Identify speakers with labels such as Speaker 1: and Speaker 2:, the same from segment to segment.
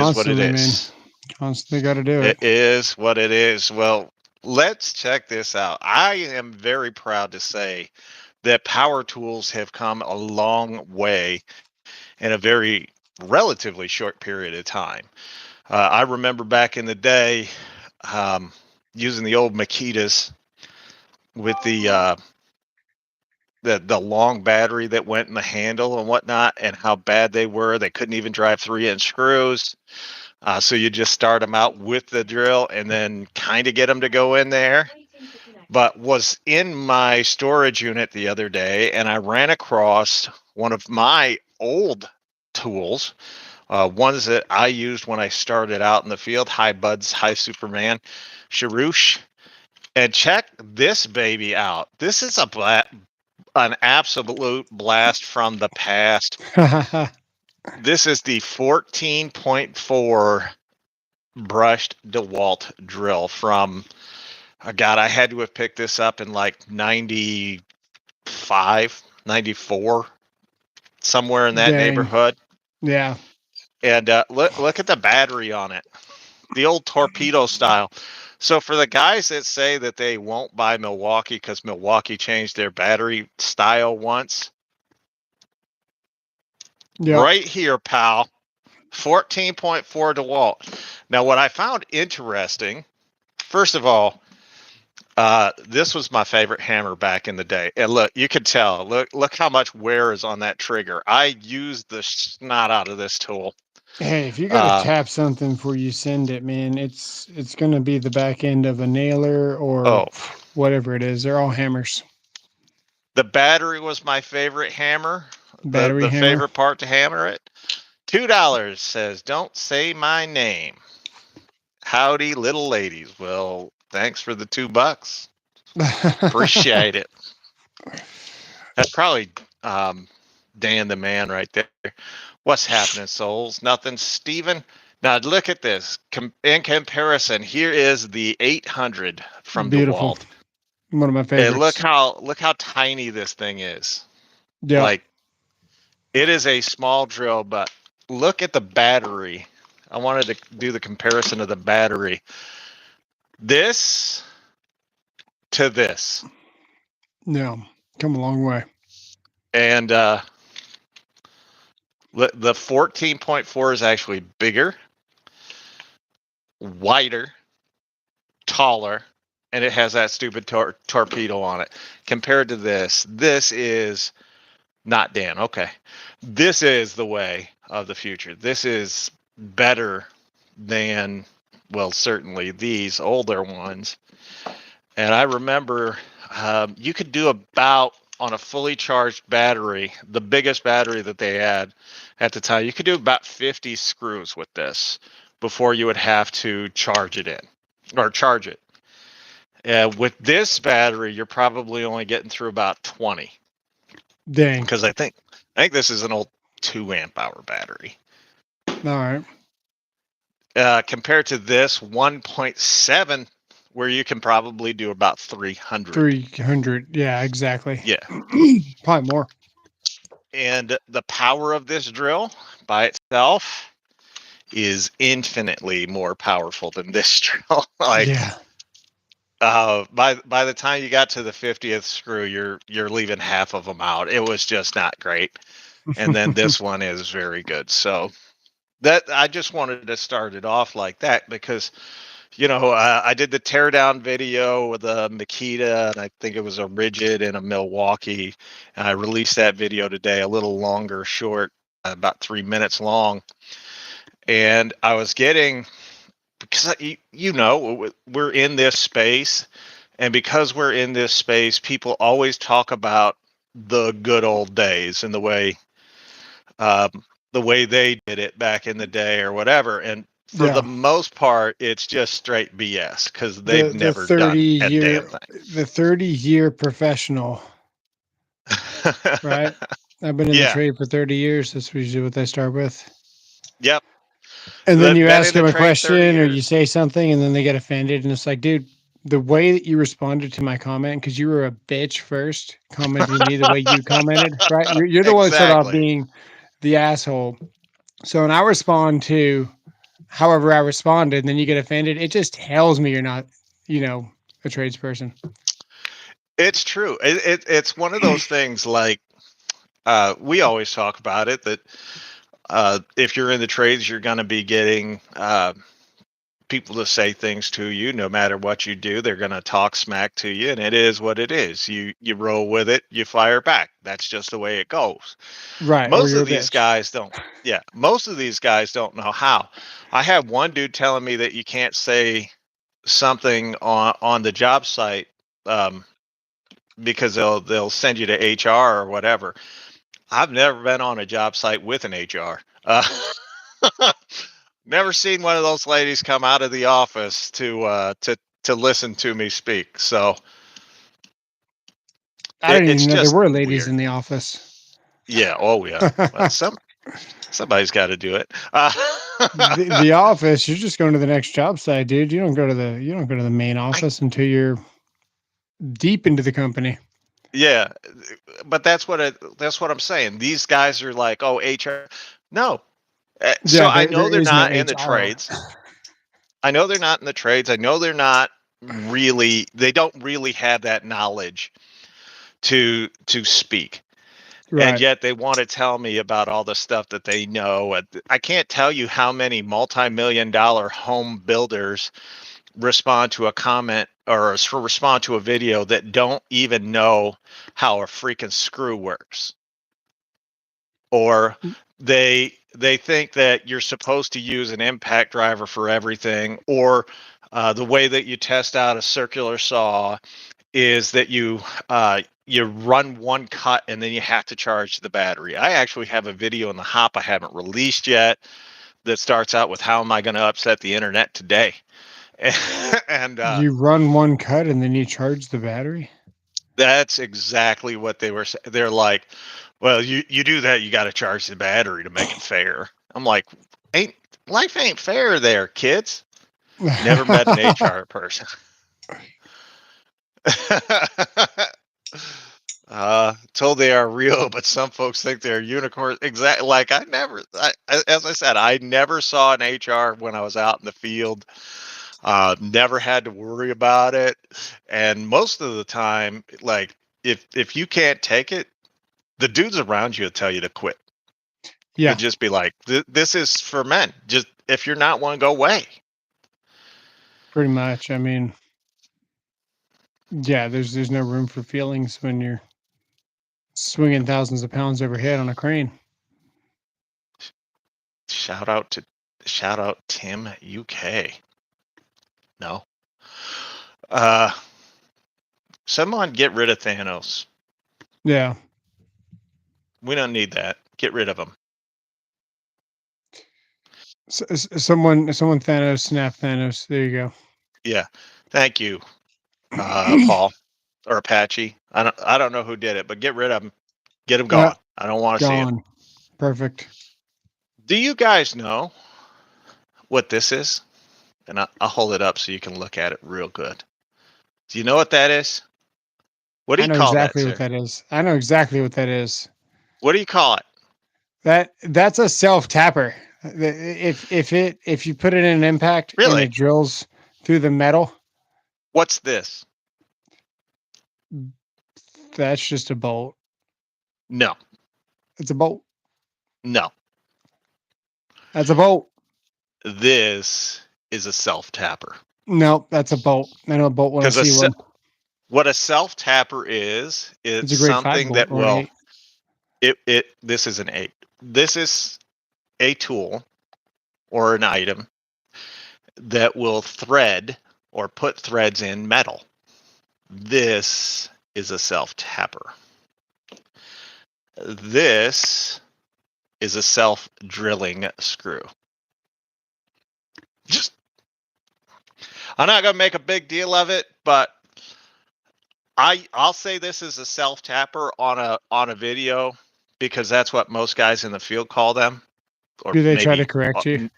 Speaker 1: is what it
Speaker 2: Constantly, man.
Speaker 1: is.
Speaker 2: Constantly got to do
Speaker 1: It
Speaker 2: it.
Speaker 1: is what it is. Well, let's check this out. I am very proud to say that power tools have come a long way in a very relatively short period of time. I remember back in the day um, using the old Makitas with the long battery that went in the handle and whatnot, and how bad they were. They couldn't even drive 3-inch screws. So you just start them out with the drill and then kind of get them to go in there. But was in my storage unit the other day, and I ran across one of my old tools, ones that I used when I started out in the field, High Buds, High Superman, Sharouche. And check this baby out. This is an absolute blast from the past. This is the 14.4 brushed DeWalt drill from, God, I had to have picked this up in like 95, 94, somewhere in that
Speaker 2: Dang.
Speaker 1: neighborhood.
Speaker 2: Yeah.
Speaker 1: And look at the battery on it, the old torpedo style. So for the guys that say that they won't buy Milwaukee because Milwaukee changed their battery style once,
Speaker 2: Yep.
Speaker 1: right here, pal, 14.4 DeWalt. Now, what I found interesting, first of all, this was my favorite hammer back in the day. And look, you could tell. Look how much wear is on that trigger. I used the snot out of this tool.
Speaker 2: Hey, if you got to
Speaker 1: Uh,
Speaker 2: tap something before you send it, man, it's going to be the back end of a nailer or
Speaker 1: oh,
Speaker 2: whatever it is. They're all hammers.
Speaker 1: the battery was my favorite hammer. The
Speaker 2: Battery
Speaker 1: the
Speaker 2: hammer.
Speaker 1: favorite part to hammer it. $2 says, "Don't say my name." Howdy, little ladies. Well, thanks for the $2. Appreciate it. That's probably Dan the man right there. What's happening, souls? Nothing. Steven? Now look at this. In comparison, here is the 800 from
Speaker 2: Beautiful.
Speaker 1: DeWalt.
Speaker 2: One of my
Speaker 1: And
Speaker 2: favorites.
Speaker 1: look how tiny this thing is.
Speaker 2: Yep.
Speaker 1: Like, it is a small drill, but look at the battery. I wanted to do the comparison of the battery. This to this.
Speaker 2: Yeah. Come a long way.
Speaker 1: And the 14.4 is actually bigger, wider, taller, and it has that stupid torpedo on it. Compared to this is not Dan. Okay. This is the way of the future. This is better than, well, certainly these older ones. And I remember you could do about, on a fully charged battery, the biggest battery that they had at the time, you could do about 50 screws with this before you would have to charge it in or charge it. With this battery, you're probably only getting through about 20.
Speaker 2: Dang.
Speaker 1: Because I think this is an old 2 amp hour battery.
Speaker 2: All right.
Speaker 1: Compared to this 1.7, where you can probably do about 300.
Speaker 2: 300. Yeah, exactly.
Speaker 1: Yeah.
Speaker 2: Probably more.
Speaker 1: And the power of this drill by itself is infinitely more powerful than this drill.
Speaker 2: Yeah.
Speaker 1: By the time you got to the 50th screw, you're leaving half of them out. It was just not great. And then this one is very good. So that I just wanted to start it off like that because, I did the teardown video with a Makita, and I think it was a Rigid and a Milwaukee. And I released that video today, a little longer, short, about 3 minutes long. And I was getting, because we're in this space, and because we're in this space, people always talk about the good old days and the way they did it back in the day or whatever. And for the most part, it's just straight BS because they've never done a damn thing.
Speaker 2: The 30-year professional, right? I've been in the trade for 30 years. That's usually what they start with.
Speaker 1: Yep.
Speaker 2: And then you
Speaker 1: Been
Speaker 2: ask
Speaker 1: in the
Speaker 2: them a
Speaker 1: trade 30
Speaker 2: question or you
Speaker 1: years.
Speaker 2: say something and then they get offended. And it's like, dude, the way that you responded to my comment, because you were a bitch first, commenting to me the way you commented, right? You're the one that started off
Speaker 1: Exactly.
Speaker 2: being the asshole. So when I respond to however I responded, and then you get offended. It just tells me you're not, a tradesperson.
Speaker 1: It's true. It's one of those things like we always talk about it that if you're in the trades, you're going to be getting people to say things to you no matter what you do. They're going to talk smack to you, and it is what it is. You roll with it, you fire back. That's just the way it goes.
Speaker 2: Right. Or
Speaker 1: Most
Speaker 2: you're
Speaker 1: of
Speaker 2: a
Speaker 1: these
Speaker 2: bitch.
Speaker 1: guys don't. Yeah, most of these guys don't know how. I had one dude telling me that you can't say something on the job site um, because they'll send you to HR or whatever. I've never been on a job site with an HR. Never seen one of those ladies come out of the office to listen to me speak. So
Speaker 2: I didn't
Speaker 1: it's
Speaker 2: even know there
Speaker 1: just
Speaker 2: were ladies
Speaker 1: weird.
Speaker 2: in the office.
Speaker 1: Yeah. Oh yeah. Well, somebody's got to do it.
Speaker 2: The office, you're just going to the next job site, dude. You don't go to the main
Speaker 1: I,
Speaker 2: office until you're deep into the company.
Speaker 1: yeah, but that's what I'm saying. These guys are like, oh, HR. No. So
Speaker 2: Yeah,
Speaker 1: I
Speaker 2: there
Speaker 1: know they're
Speaker 2: is no
Speaker 1: not in the
Speaker 2: HR.
Speaker 1: trades. I know they're not in the trades. I know they're not really. They don't really have that knowledge to speak. And
Speaker 2: Right.
Speaker 1: yet they want to tell me about all the stuff that they know. I can't tell you how many multi-million-dollar home builders respond to a comment or respond to a video that don't even know how a freaking screw works, or they think that you're supposed to use an impact driver for everything, or the way that you test out a circular saw is that you run one cut and then you have to charge the battery. I actually have a video in the hop I haven't released yet that starts out with how am I going to upset the internet today? And
Speaker 2: You run one cut and then you charge the battery?
Speaker 1: that's exactly what they were saying. They're like, well, you do that, you got to charge the battery to make it fair. I'm like, ain't life ain't fair there, kids. Never met an HR person. Told they are real, but some folks think they're unicorns. Exactly. Like as I said, I never saw an HR when I was out in the field. Never had to worry about it. And most of the time, like if you can't take it, the dudes around you will tell you to quit. They'll
Speaker 2: Yeah,
Speaker 1: just be like, "This is for men. Just if you're not one, go away."
Speaker 2: pretty much. I mean, yeah, there's no room for feelings when you're swinging thousands of pounds overhead on a crane.
Speaker 1: Shout out to shout out Tim UK. No. Uh, Someone get rid of Thanos.
Speaker 2: Yeah.
Speaker 1: We don't need that. Get rid of him.
Speaker 2: Someone Thanos, snap Thanos. There you go.
Speaker 1: Yeah. Thank you, Paul or Apache. I don't know who did it, but get rid of him. Get him
Speaker 2: Yeah,
Speaker 1: gone. I don't want to see him.
Speaker 2: gone. Perfect.
Speaker 1: Do you guys know what this is? And I'll hold it up so you can look at it real good. Do you know what that is? What do
Speaker 2: I
Speaker 1: you
Speaker 2: know
Speaker 1: call that,
Speaker 2: exactly what
Speaker 1: sir?
Speaker 2: that is. I know exactly what that is.
Speaker 1: What do you call it?
Speaker 2: That's a self tapper. If you put it in an impact and
Speaker 1: Really?
Speaker 2: it drills through the metal,
Speaker 1: What's this?
Speaker 2: that's just a bolt.
Speaker 1: No,
Speaker 2: It's a bolt.
Speaker 1: no.
Speaker 2: That's a bolt.
Speaker 1: This is a self tapper.
Speaker 2: No, that's a bolt. I know a bolt when I see
Speaker 1: Because
Speaker 2: one.
Speaker 1: what a self tapper is,
Speaker 2: It's
Speaker 1: it's
Speaker 2: a grade 5
Speaker 1: something
Speaker 2: bolt
Speaker 1: that
Speaker 2: or an
Speaker 1: will
Speaker 2: 8.
Speaker 1: it this is an 8. This is a tool or an item that will thread or put threads in metal. This is a self tapper. This is a self drilling screw. Just I'm not going to make a big deal of it, but I'll say this is a self tapper on a video because that's what most guys in the field call them, or
Speaker 2: Do they try to
Speaker 1: maybe
Speaker 2: correct you?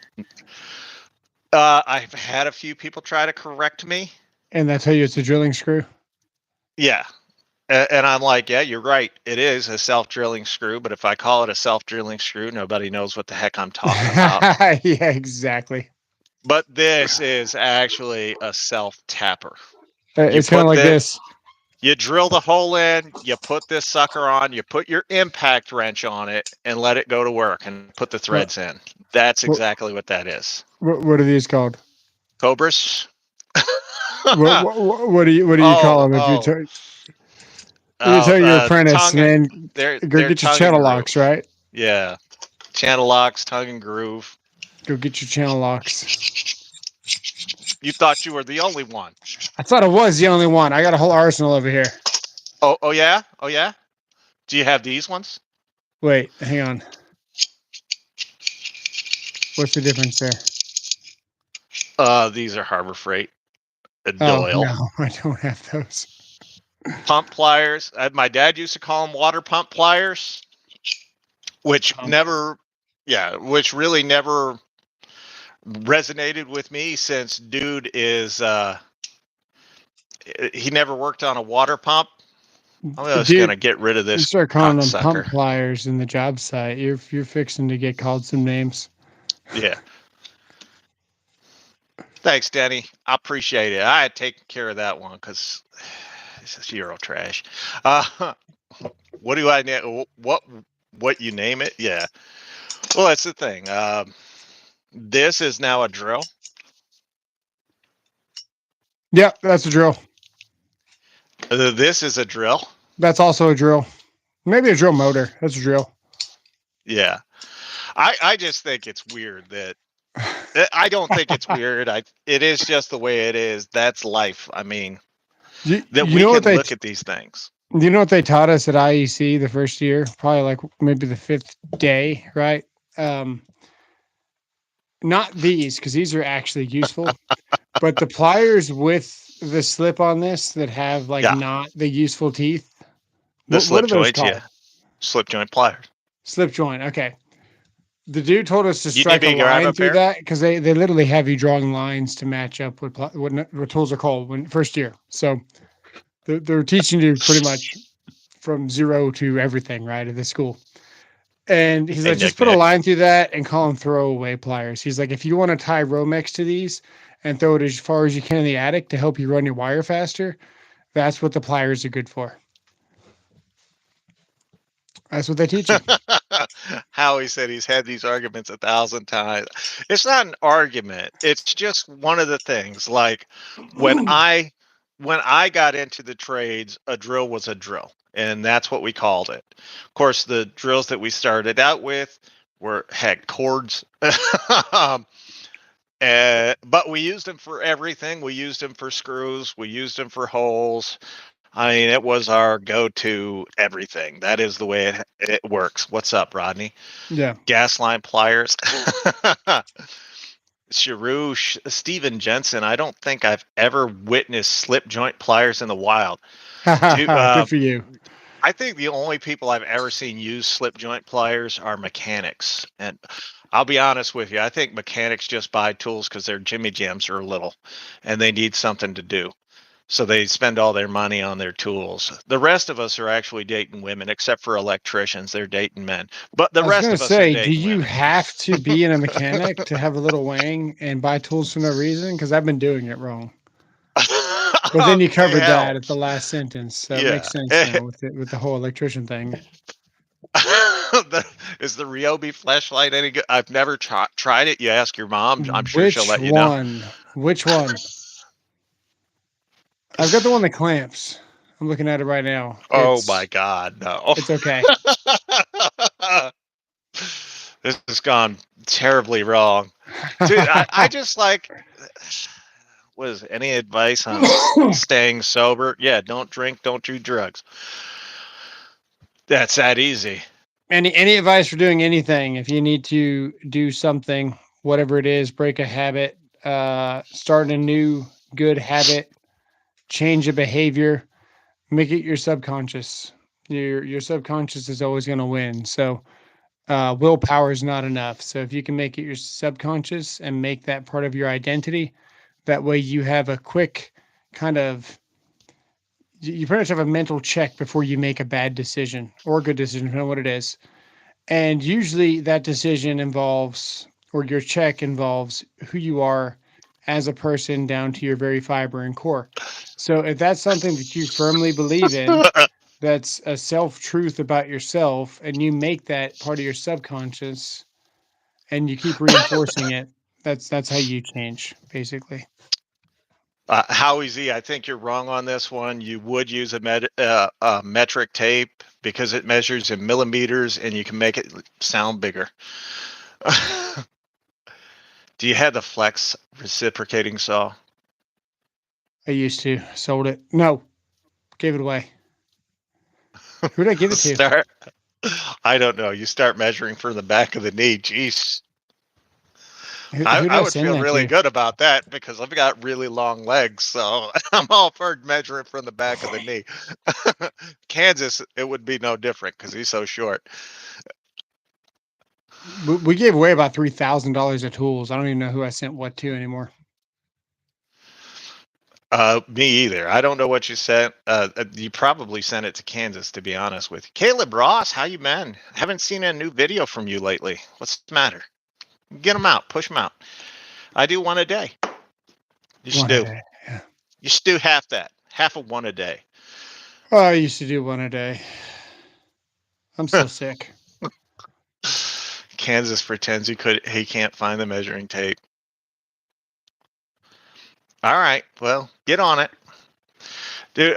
Speaker 1: I've had a few people try to correct me.
Speaker 2: And they tell you it's a drilling screw?
Speaker 1: Yeah, and I'm like, yeah, you're right. It is a self drilling screw, but if I call it a self drilling screw, nobody knows what the heck I'm talking about.
Speaker 2: Yeah, exactly.
Speaker 1: But this is actually a self tapper. You
Speaker 2: It's kind of
Speaker 1: put
Speaker 2: like
Speaker 1: the
Speaker 2: this.
Speaker 1: you drill the hole in, you put this sucker on, you put your impact wrench on it, and let it go to work and put the
Speaker 2: What
Speaker 1: threads in. That's
Speaker 2: what
Speaker 1: exactly what that is.
Speaker 2: what are these called?
Speaker 1: Cobras.
Speaker 2: What do you call
Speaker 1: Oh,
Speaker 2: them if you
Speaker 1: oh,
Speaker 2: if you tell your apprentice,
Speaker 1: tongue and
Speaker 2: man, go
Speaker 1: they're
Speaker 2: get your
Speaker 1: tongue and
Speaker 2: channel locks,
Speaker 1: groove.
Speaker 2: right?
Speaker 1: Yeah, channel locks, tongue and groove.
Speaker 2: Go get your channel locks.
Speaker 1: You thought you were the only one.
Speaker 2: I thought I was the only one. I got a whole arsenal over here.
Speaker 1: Oh yeah, oh yeah. Do you have these ones?
Speaker 2: Wait, hang on. What's the difference there?
Speaker 1: These are Harbor Freight,
Speaker 2: Oh
Speaker 1: Doyle
Speaker 2: no, I don't have those.
Speaker 1: pump pliers. My dad used to call them water pump pliers, which
Speaker 2: Um,
Speaker 1: never, yeah, which really never resonated with me since dude is he never worked on a water pump. I'm just
Speaker 2: Dude,
Speaker 1: gonna get rid of
Speaker 2: you
Speaker 1: this
Speaker 2: start calling them pump
Speaker 1: cocksucker.
Speaker 2: pliers in the job site. You're fixing to get called some names.
Speaker 1: Yeah. Thanks, Denny. I appreciate it. I had taken care of that one because this is Euro trash. What do I name? What you name it? Yeah. Well, that's the thing. This is now a drill.
Speaker 2: Yep, that's a drill.
Speaker 1: This is a drill.
Speaker 2: That's also a drill. Maybe a drill motor. That's a drill.
Speaker 1: Yeah. I just think it's weird that I don't think it's weird. It is just the way it is. That's life. I mean, that
Speaker 2: You
Speaker 1: we
Speaker 2: know what
Speaker 1: can
Speaker 2: they
Speaker 1: look at these things.
Speaker 2: you know what they taught us at IEC the first year, probably like maybe the fifth day, right? Um, not these because these are actually useful, but the pliers with the slip on this that have like
Speaker 1: Yeah.
Speaker 2: not the useful teeth.
Speaker 1: The
Speaker 2: What
Speaker 1: slip
Speaker 2: are those
Speaker 1: joints.
Speaker 2: called?
Speaker 1: Yeah. Slip joint pliers.
Speaker 2: Slip joint. Okay. The dude told us to
Speaker 1: You need
Speaker 2: strike a
Speaker 1: me to grab a
Speaker 2: line through
Speaker 1: pair?
Speaker 2: that because they literally have you drawing lines to match up with what tools are called when first year. So they're teaching you pretty much from zero to everything, right, at the school. And he's
Speaker 1: Hey,
Speaker 2: like, just
Speaker 1: Nick,
Speaker 2: put a
Speaker 1: Nick.
Speaker 2: line through that and call them throwaway pliers. He's like, if you want to tie Romex to these and throw it as far as you can in the attic to help you run your wire faster, that's what the pliers are good for. That's what they teach you.
Speaker 1: Howie said he's had these arguments 1,000 times. It's not an argument. It's just one of the things. Like when I got into the trades, a drill was a drill, and that's what we called it. Of course, the drills that we started out with had cords. But we used them for everything. We used them for screws. We used them for holes. I mean, it was our go-to everything. That is the way it works. What's up, Rodney?
Speaker 2: Yeah.
Speaker 1: Gas line pliers. Sharouche, Steven Jensen. I don't think I've ever witnessed slip joint pliers in the wild.
Speaker 2: Good for you.
Speaker 1: I think the only people I've ever seen use slip joint pliers are mechanics. And I'll be honest with you, I think mechanics just buy tools because their jimmy jams are little and they need something to do. So they spend all their money on their tools. The rest of us are actually dating women, except for electricians. They're dating men. But the
Speaker 2: I was
Speaker 1: rest
Speaker 2: gonna
Speaker 1: of us are
Speaker 2: say, do
Speaker 1: dating
Speaker 2: you
Speaker 1: women.
Speaker 2: have to be in a mechanic to have a little wang and buy tools for no reason? Because I've been doing it wrong. But then you
Speaker 1: It
Speaker 2: covered that at the
Speaker 1: helps.
Speaker 2: last sentence, so it
Speaker 1: Yeah.
Speaker 2: makes sense now with the whole electrician thing.
Speaker 1: Is the ryobi flashlight any good? I've never tried it. You ask your mom. I'm sure she'll
Speaker 2: Which
Speaker 1: let you know.
Speaker 2: one? Which one? I've got the one that clamps. I'm looking at it right now.
Speaker 1: Oh my God, no.
Speaker 2: It's okay.
Speaker 1: This has gone terribly wrong. Dude, I just like, what is it, any advice on staying sober? Yeah, don't drink, don't do drugs. That's that easy.
Speaker 2: Any advice for doing anything? If you need to do something, whatever it is, break a habit, start a new good habit, change a behavior, make it your subconscious. Your subconscious is always going to win. So willpower is not enough. So if you can make it your subconscious and make that part of your identity, that way you have a quick kind of you pretty much have a mental check before you make a bad decision or a good decision, depending on what it is. And usually that decision involves or your check involves who you are as a person down to your very fiber and core. So if that's something that you firmly believe in, that's a self truth about yourself, and you make that part of your subconscious and you keep reinforcing it, that's how you change, basically.
Speaker 1: Howie Z, I think you're wrong on this one. You would use a metric tape because it measures in millimeters and you can make it sound bigger. Do you have the flex reciprocating saw?
Speaker 2: I used to sold it. No, gave it away. Who did I give it to?
Speaker 1: Start. I don't know. You start measuring from the back of the knee. Jeez.
Speaker 2: Who did
Speaker 1: I
Speaker 2: I
Speaker 1: would
Speaker 2: send
Speaker 1: feel
Speaker 2: that
Speaker 1: really
Speaker 2: to?
Speaker 1: good about that because I've got really long legs, so I'm all for measuring from the back of the knee. Kansas, it would be no different because he's so short.
Speaker 2: We gave away about $3,000 of tools. I don't even know who I sent what to anymore.
Speaker 1: Me either. I don't know what you sent. You probably sent it to Kansas, to be honest with you. Caleb Ross, how you been? Haven't seen a new video from you lately. What's the matter? Get them out. Push them out. I do one a day. You should
Speaker 2: One a
Speaker 1: do.
Speaker 2: day. Yeah.
Speaker 1: You should do half that. Half of one a day.
Speaker 2: Oh, I used to do one a day. I'm so sick.
Speaker 1: Kansas pretends he can't find the measuring tape. All right. Well, get on it. Dude,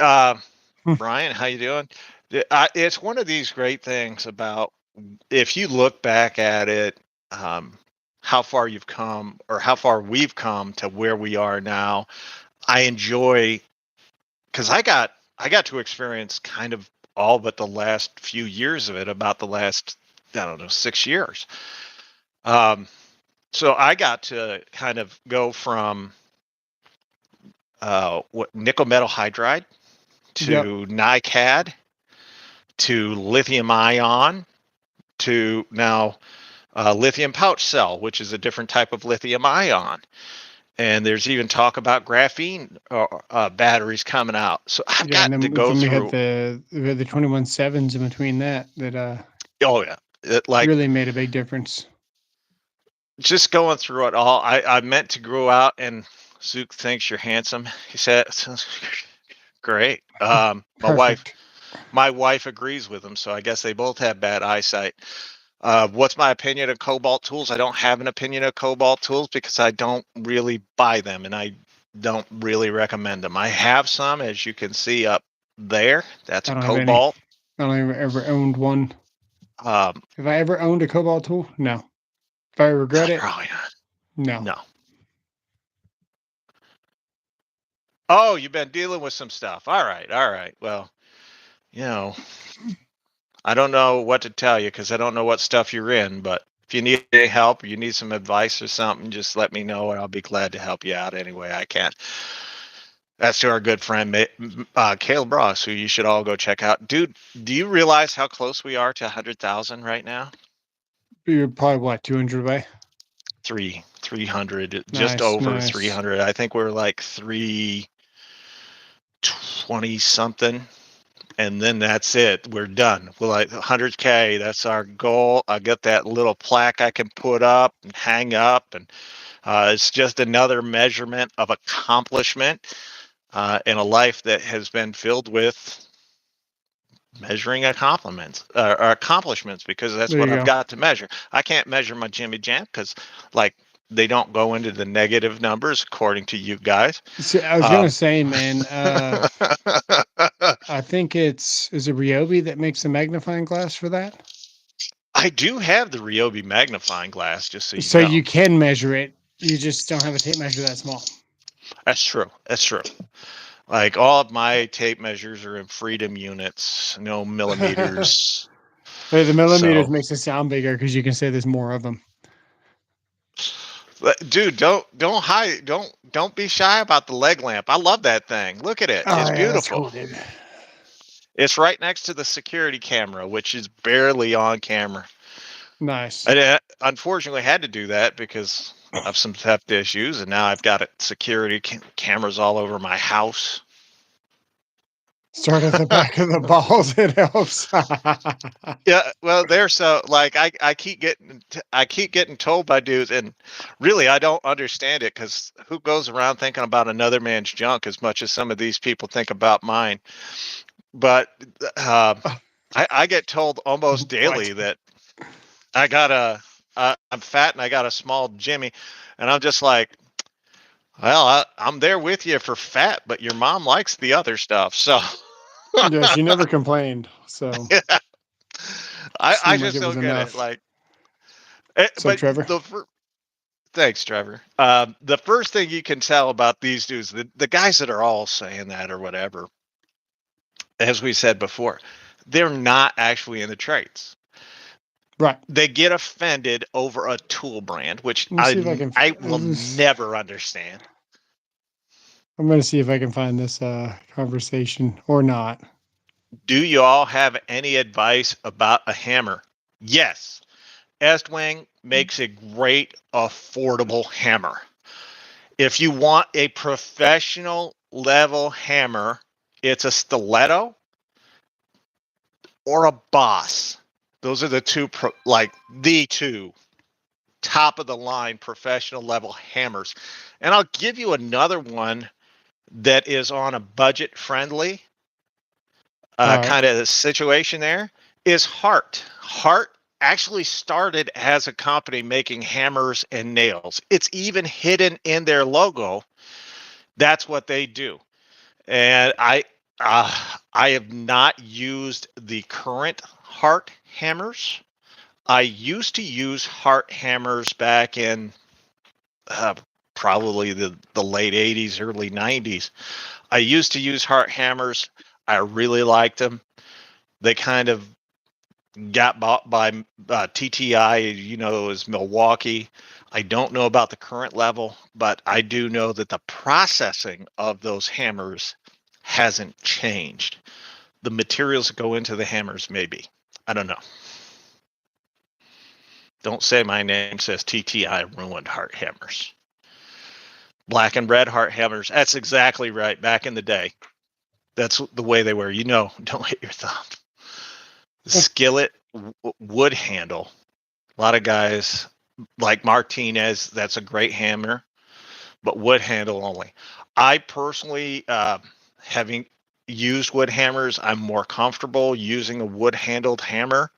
Speaker 1: Brian, how you doing? It's one of these great things about if you look back at it, how far you've come or how far we've come to where we are now. I enjoy because I got to experience kind of all but the last few years of it, about the last, I don't know, 6 years. So I got to kind of go from what nickel metal hydride
Speaker 2: Yep.
Speaker 1: to NiCad to lithium ion to now lithium pouch cell, which is a different type of lithium ion. And there's even talk about graphene batteries coming out. So I've
Speaker 2: Yeah, and
Speaker 1: got to
Speaker 2: then
Speaker 1: go
Speaker 2: we had
Speaker 1: through.
Speaker 2: the 21.7s in between that
Speaker 1: Oh yeah, like
Speaker 2: really made a big difference.
Speaker 1: just going through it all. I meant to grow out, and Zook thinks you're handsome. He said, "Sounds great."
Speaker 2: Perfect.
Speaker 1: My wife agrees with him, so I guess they both have bad eyesight. What's my opinion of Cobalt tools? I don't have an opinion of Cobalt tools because I don't really buy them and I don't really recommend them. I have some, as you can see up there. That's
Speaker 2: I
Speaker 1: a
Speaker 2: don't have any.
Speaker 1: Cobalt.
Speaker 2: I don't ever owned one.
Speaker 1: Um,
Speaker 2: Have I ever owned a Cobalt tool? No. If I regret it?
Speaker 1: Probably not.
Speaker 2: No.
Speaker 1: No. Oh, you've been dealing with some stuff. All right. All right. Well, you know, I don't know what to tell you because I don't know what stuff you're in, but if you need any help or you need some advice or something, just let me know and I'll be glad to help you out any way I can. That's to our good friend, Caleb Ross, who you should all go check out. Dude, do you realize how close we are to 100,000 right now?
Speaker 2: You're probably what, 200 away?
Speaker 1: 300, just
Speaker 2: Nice,
Speaker 1: over
Speaker 2: nice.
Speaker 1: 300. I think we're like 320 something. And then that's it. We're done. We're like 100K. That's our goal. I got that little plaque I can put up and hang up. And it's just another measurement of accomplishment in a life that has been filled with measuring accomplishments because that's
Speaker 2: There
Speaker 1: what
Speaker 2: you
Speaker 1: I've
Speaker 2: go.
Speaker 1: got to measure. I can't measure my Jimmy Jam because like they don't go into the negative numbers according to you guys.
Speaker 2: See, I was gonna
Speaker 1: Um,
Speaker 2: say, man, I think is it Ryobi that makes the magnifying glass for that?
Speaker 1: I do have the ryobi magnifying glass, just so you
Speaker 2: So
Speaker 1: know.
Speaker 2: you can measure it. You just don't have a tape measure that small.
Speaker 1: That's true. That's true. Like all of my tape measures are in freedom units, no millimeters.
Speaker 2: The millimeters
Speaker 1: So,
Speaker 2: makes it sound bigger because you can say there's more of them.
Speaker 1: dude, don't hide, don't be shy about the leg lamp. I love that thing. Look at it.
Speaker 2: Oh
Speaker 1: It's
Speaker 2: yeah, that's
Speaker 1: beautiful.
Speaker 2: cool, dude.
Speaker 1: It's right next to the security camera, which is barely on camera.
Speaker 2: Nice.
Speaker 1: I unfortunately had to do that because of some theft issues, and now I've got security cameras all over my house.
Speaker 2: Start at the back of the balls. It helps.
Speaker 1: Yeah, well, they're so like I keep getting told by dudes, and really I don't understand it because who goes around thinking about another man's junk as much as some of these people think about mine? But uh, I get told almost
Speaker 2: What?
Speaker 1: daily that I got I'm fat and I got a small Jimmy, and I'm just like, well, I'm there with you for fat, but your mom likes the other stuff, so
Speaker 2: Yeah, she never complained, so
Speaker 1: I
Speaker 2: seemed like
Speaker 1: just
Speaker 2: it was
Speaker 1: don't get it.
Speaker 2: enough.
Speaker 1: Like,
Speaker 2: So,
Speaker 1: but
Speaker 2: Trevor,
Speaker 1: thanks, Trevor. The first thing you can tell about these dudes, the guys that are all saying that or whatever, as we said before, they're not actually in the trades.
Speaker 2: right?
Speaker 1: They get offended over a tool brand, which
Speaker 2: Let me see if I can.
Speaker 1: I will never understand.
Speaker 2: I'm going to see if I can find this conversation or not.
Speaker 1: Do you all have any advice about a hammer? Yes. Estwing makes a great affordable hammer. If you want a professional level hammer, it's a Stiletto or a Boss. Those are the two, the two top of the line professional level hammers. And I'll give you another one that is on a budget friendly
Speaker 2: All right.
Speaker 1: kind of situation there is Hart. Hart actually started as a company making hammers and nails. It's even hidden in their logo. That's what they do. And I have not used the current Hart hammers. I used to use Hart hammers back in probably the late 80s, early 90s. I used to use Hart hammers. I really liked them. They kind of got bought by TTI, you know, is Milwaukee. I don't know about the current level, but I do know that the processing of those hammers hasn't changed. The materials that go into the hammers, maybe. I don't know. Don't say my name says TTI ruined Hart hammers. Black and red Hart hammers. That's exactly right. Back in the day, that's the way they were. You know, don't hit your thumb. The skillet wood handle. A lot of guys like Martinez. That's a great hammer, but wood handle only. I personally, having used wood hammers, I'm more comfortable using a wood handled hammer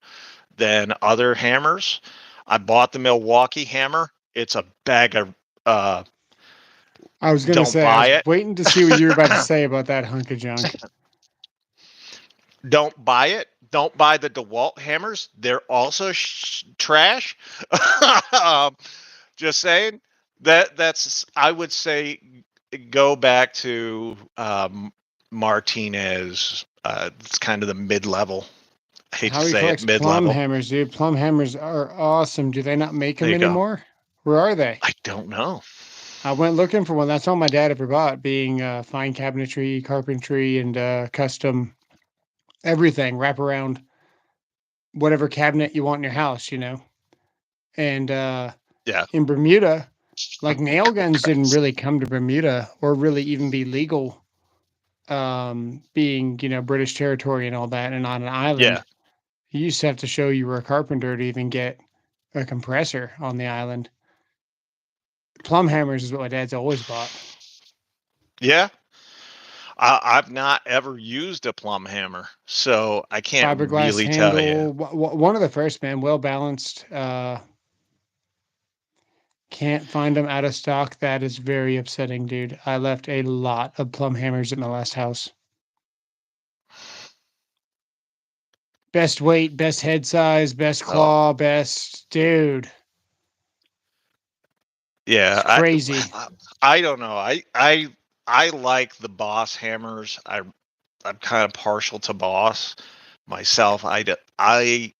Speaker 1: than other hammers. I bought the Milwaukee hammer. It's a bag of
Speaker 2: I was going to
Speaker 1: don't
Speaker 2: say, I
Speaker 1: buy
Speaker 2: was
Speaker 1: it.
Speaker 2: waiting to see what you were about to say about that hunk of junk.
Speaker 1: Don't buy it. Don't buy the DeWalt hammers. They're also trash. um, just saying that's I would say go back to Martinez. It's kind of the mid-level. I hate to
Speaker 2: Howie
Speaker 1: say it,
Speaker 2: collects plum
Speaker 1: mid-level.
Speaker 2: hammers, dude. Plum hammers are awesome. Do they not make
Speaker 1: There
Speaker 2: them
Speaker 1: you go.
Speaker 2: anymore? Where are they?
Speaker 1: I don't know.
Speaker 2: I went looking for one. That's all my dad ever bought, being fine cabinetry, carpentry, and custom everything. Wrap around whatever cabinet you want in your house, you know. And
Speaker 1: Yeah.
Speaker 2: in Bermuda, like nail guns didn't really come to Bermuda or really even be legal, being, you know, British territory and all that, and on an
Speaker 1: Yeah.
Speaker 2: island. You used to have to show you were a carpenter to even get a compressor on the island. Plum hammers is what my dad's always bought.
Speaker 1: Yeah. I've not ever used a plumb hammer, so I can't
Speaker 2: Fiberglass
Speaker 1: really tell you.
Speaker 2: handle, one of the first, man, well balanced. Can't find them out of stock. That is very upsetting, dude. I left a lot of plum hammers at my last house. Best weight, best head size, best
Speaker 1: Oh,
Speaker 2: claw, best dude. It's
Speaker 1: yeah.
Speaker 2: crazy.
Speaker 1: I don't know. I like the Boss hammers. I'm kind of partial to Boss myself. I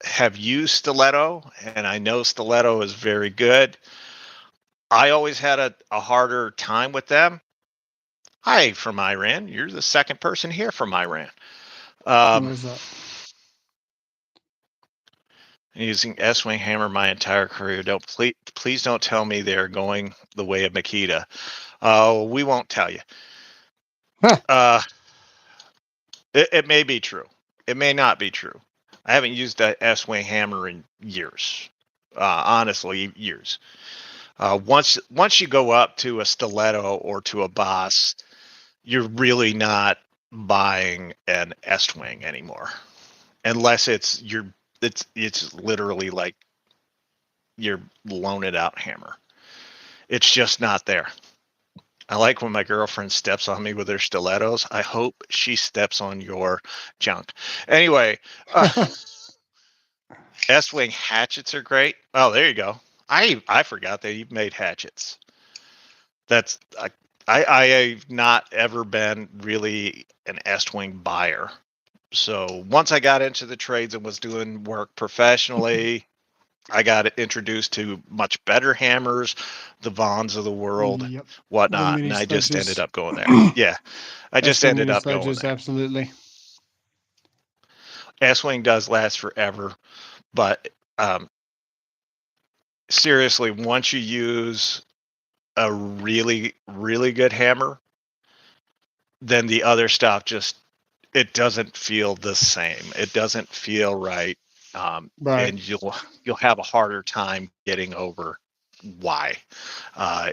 Speaker 1: have used Stiletto, and I know Stiletto is very good. I always had a harder time with them. Hi from Iran. You're the second person here from Iran. Um,
Speaker 2: Where's that?
Speaker 1: using S-wing hammer my entire career. Don't please don't tell me they're going the way of Makita. We won't tell you.
Speaker 2: Huh.
Speaker 1: Uh, It may be true. It may not be true. I haven't used a S-wing hammer in years. Honestly, years. Once you go up to a Stiletto or to a Boss, you're really not buying an S-wing anymore, unless it's literally like your loaned out hammer. It's just not there. I like when my girlfriend steps on me with her stilettos. I hope she steps on your junk. Anyway, S-wing hatchets are great. Oh, there you go. I forgot that you've made hatchets. That's I've not ever been really an S-wing buyer. So once I got into the trades and was doing work professionally, I got introduced to much better hammers, the Vons of the world,
Speaker 2: Yep. The
Speaker 1: whatnot, and
Speaker 2: mini
Speaker 1: I just ended
Speaker 2: sledges.
Speaker 1: up going there. Yeah, I just
Speaker 2: S-wing
Speaker 1: ended
Speaker 2: mini
Speaker 1: up going
Speaker 2: sledges,
Speaker 1: there.
Speaker 2: absolutely.
Speaker 1: S-wing does last forever, but seriously, once you use a really, really good hammer, then the other stuff just it doesn't feel the same. It doesn't feel right,
Speaker 2: Right.
Speaker 1: and you'll have a harder time getting over why.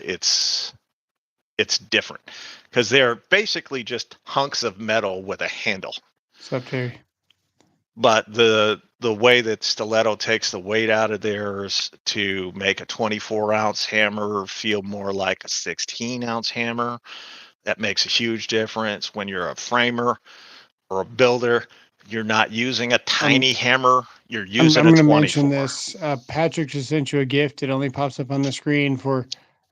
Speaker 1: It's different because they're basically just hunks of metal with a handle.
Speaker 2: What's up, Terry?
Speaker 1: But the way that Stiletto takes the weight out of theirs to make a 24-ounce hammer feel more like a 16-ounce hammer, that makes a huge difference. When you're a framer or a builder, you're not using a tiny hammer, you're
Speaker 2: I'm
Speaker 1: using
Speaker 2: going
Speaker 1: a
Speaker 2: to mention
Speaker 1: 24.
Speaker 2: this. Patrick just sent you a gift. It only pops up on the screen for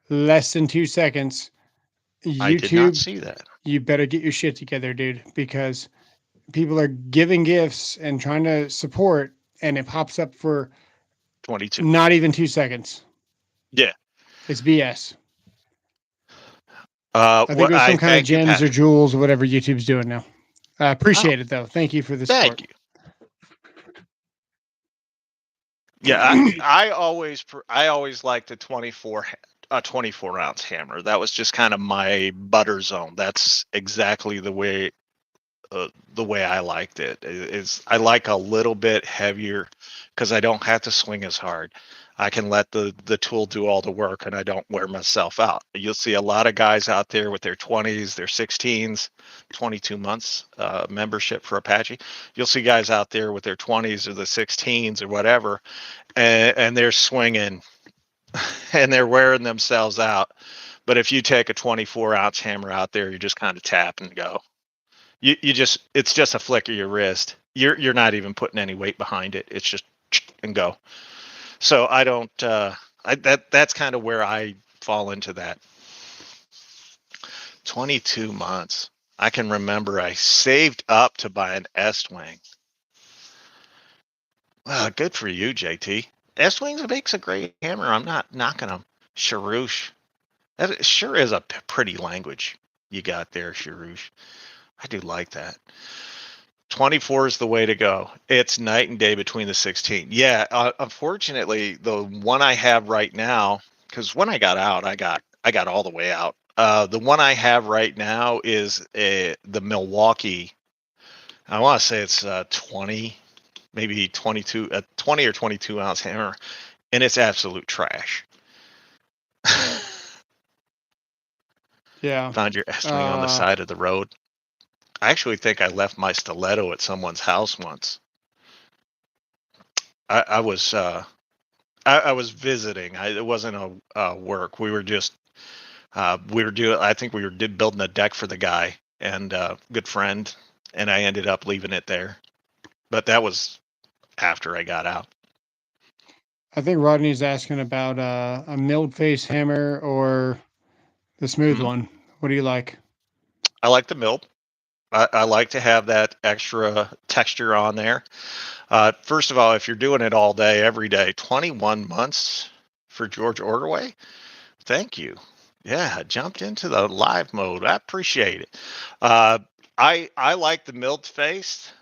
Speaker 2: less than 2 seconds.
Speaker 1: I did not
Speaker 2: YouTube,
Speaker 1: see that.
Speaker 2: you better get your shit together, dude, because people are giving gifts and trying to support, and it pops up for
Speaker 1: 22.
Speaker 2: not even 2 seconds.
Speaker 1: Yeah.
Speaker 2: It's BS. I think
Speaker 1: What
Speaker 2: it was some
Speaker 1: I
Speaker 2: kind of
Speaker 1: thank you,
Speaker 2: gems or
Speaker 1: Patrick.
Speaker 2: jewels or whatever YouTube's doing now. I
Speaker 1: Oh,
Speaker 2: appreciate it, though. Thank you for the
Speaker 1: thank
Speaker 2: support.
Speaker 1: you. Yeah, I always liked a 24-ounce hammer. That was just kind of my butter zone. That's exactly the way I liked it. Is I like a little bit heavier because I don't have to swing as hard. I can let the tool do all the work and I don't wear myself out. You'll see a lot of guys out there with their 20s, their 16s, 22 months membership for Apache. You'll see guys out there with their 20s or the 16s or whatever, and they're swinging and they're wearing themselves out. But if you take a 24-ounce hammer out there, you just kind of tap and go. You just it's just a flick of your wrist. You're not even putting any weight behind it. It's just and go. So I don't. That's kind of where I fall into that. 22 months. I can remember I saved up to buy an S-wing. Well, good for you, JT. S-wings makes a great hammer. I'm not knocking them. Sharouche. That sure is a pretty language you got there, Sharouche. I do like that. 24 is the way to go. It's night and day between the 16. Yeah, unfortunately, the one I have right now, because when I got out, I got all the way out. The one I have right now is the Milwaukee. I want to say it's 20, maybe 22, 20 or 22-ounce hammer, and it's absolute trash.
Speaker 2: Yeah.
Speaker 1: Found your S-wing on the side of the road. I actually think I left my stiletto at someone's house once. I was I was visiting. It wasn't a work. We were just we were doing. I think we were building a deck for the guy and good friend, and I ended up leaving it there. But that was after I got out.
Speaker 2: I think Rodney's asking about a milled face hammer or the smooth
Speaker 1: Mhm.
Speaker 2: one. What do you like?
Speaker 1: I like the mill. I like to have that extra texture on there. First of all, if you're doing it all day, every day, 21 months for George Ordway. Thank you. Yeah, jumped into the live mode. I appreciate it. Uh, I like the milled face.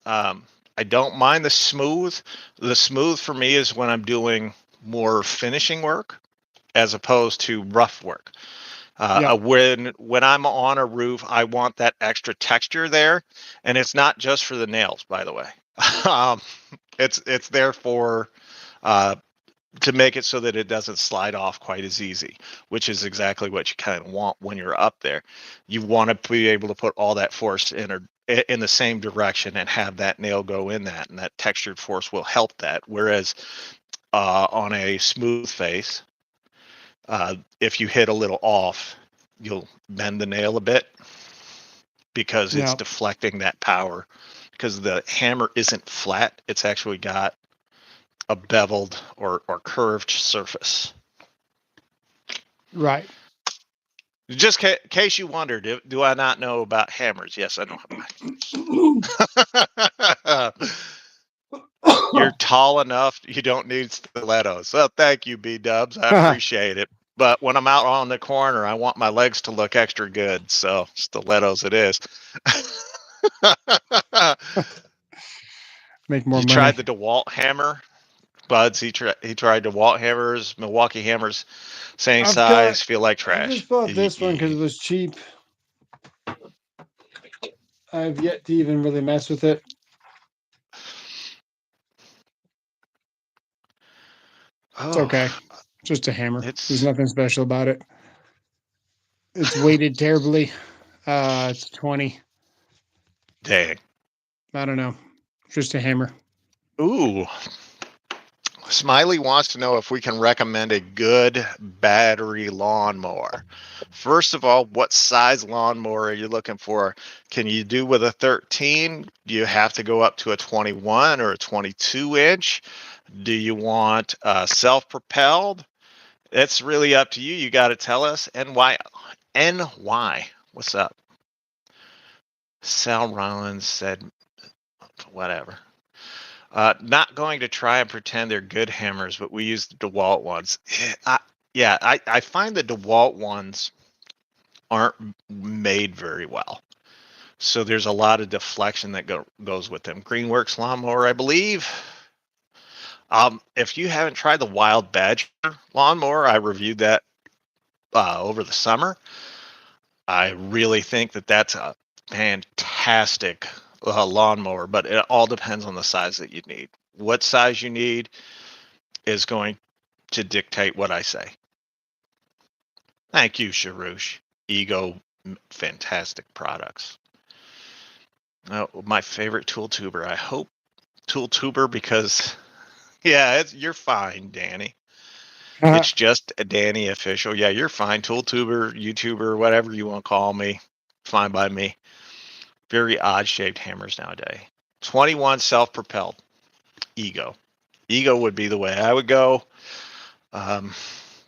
Speaker 1: Um, I don't mind the smooth. The smooth for me is when I'm doing more finishing work as opposed to rough work.
Speaker 2: Yep.
Speaker 1: When I'm on a roof, I want that extra texture there, and it's not just for the nails, by the way. um, it's there for uh, to make it so that it doesn't slide off quite as easy, which is exactly what you kind of want when you're up there. You want to be able to put all that force in the same direction and have that nail go in that, and that textured force will help that. Whereas on a smooth face, if you hit a little off, you'll bend the nail a bit because it's
Speaker 2: Yep.
Speaker 1: deflecting that power. Because the hammer isn't flat, it's actually got a beveled or curved surface.
Speaker 2: Right.
Speaker 1: Just in case you wondered, do I not know about hammers? Yes, I know about it. You're tall enough, you don't need stilettos. So thank you, B-dubs. I appreciate it. But when I'm out on the corner, I want my legs to look extra good. So stilettos it is.
Speaker 2: Make more
Speaker 1: You
Speaker 2: money.
Speaker 1: tried the DeWalt hammer? Buds, he tried DeWalt hammers, Milwaukee hammers, same size, feel like
Speaker 2: I
Speaker 1: trash.
Speaker 2: just bought this one because it was cheap. I've yet to even really mess with it. It's okay. It's just a hammer. There's nothing special about it. It's weighted terribly. It's 20.
Speaker 1: Dang.
Speaker 2: I don't know. Just a hammer.
Speaker 1: Ooh. Smiley wants to know if we can recommend a good battery lawnmower. First of all, what size lawnmower are you looking for? Can you do with a 13? Do you have to go up to a 21 or a 22 inch? Do you want self-propelled? It's really up to you. You got to tell us. And why? What's up? Sal Rollins said, whatever. Not going to try and pretend they're good hammers, but we use the DeWalt ones. I find the DeWalt ones aren't made very well. So there's a lot of deflection that goes with them. Greenworks lawnmower, I believe. If you haven't tried the Wild Badger lawnmower, I reviewed that over the summer. I really think that that's a fantastic lawnmower, but it all depends on the size that you need. What size you need is going to dictate what I say. Thank you, Sharush. Ego, fantastic products. My favorite tool tuber. I hope tool tuber because, yeah, you're fine, Danny. It's just a Danny official. Yeah, you're fine. Tool tuber, YouTuber, whatever you want to call me. Fine by me. Very odd shaped hammers nowadays. 21 self-propelled. Ego. Ego would be the way I would go.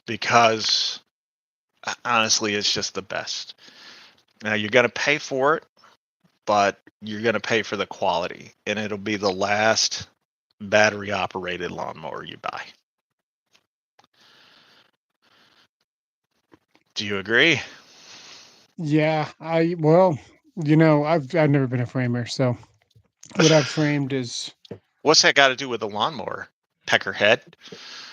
Speaker 1: Because honestly, it's just the best. Now you're going to pay for it, but you're going to pay for the quality, and it'll be the last battery operated lawnmower you buy. Do you agree?
Speaker 2: Yeah, I've never been a framer, so what I've framed is
Speaker 1: What's that got to do with the lawnmower? Peckerhead?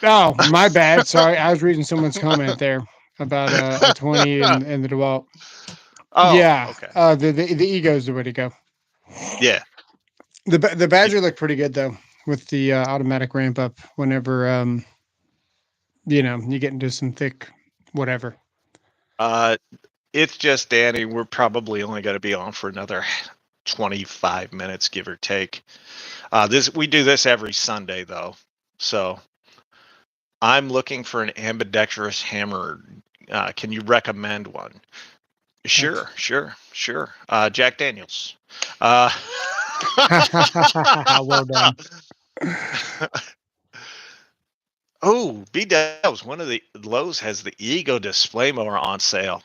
Speaker 2: Oh, my bad. Sorry, I was reading someone's comment there about a 20 and the DeWalt.
Speaker 1: Oh,
Speaker 2: Yeah,
Speaker 1: okay.
Speaker 2: the ego's the way to go.
Speaker 1: Yeah.
Speaker 2: The Badger looked pretty good though with the automatic ramp up whenever you get into some thick whatever.
Speaker 1: It's just Danny. We're probably only going to be on for another 25 minutes, give or take. We do this every Sunday though, so I'm looking for an ambidextrous hammer. Can you recommend one? Sure. Jack Daniels.
Speaker 2: Well done.
Speaker 1: Oh, B-Dubs, one of the Lowe's has the Ego display mower on sale.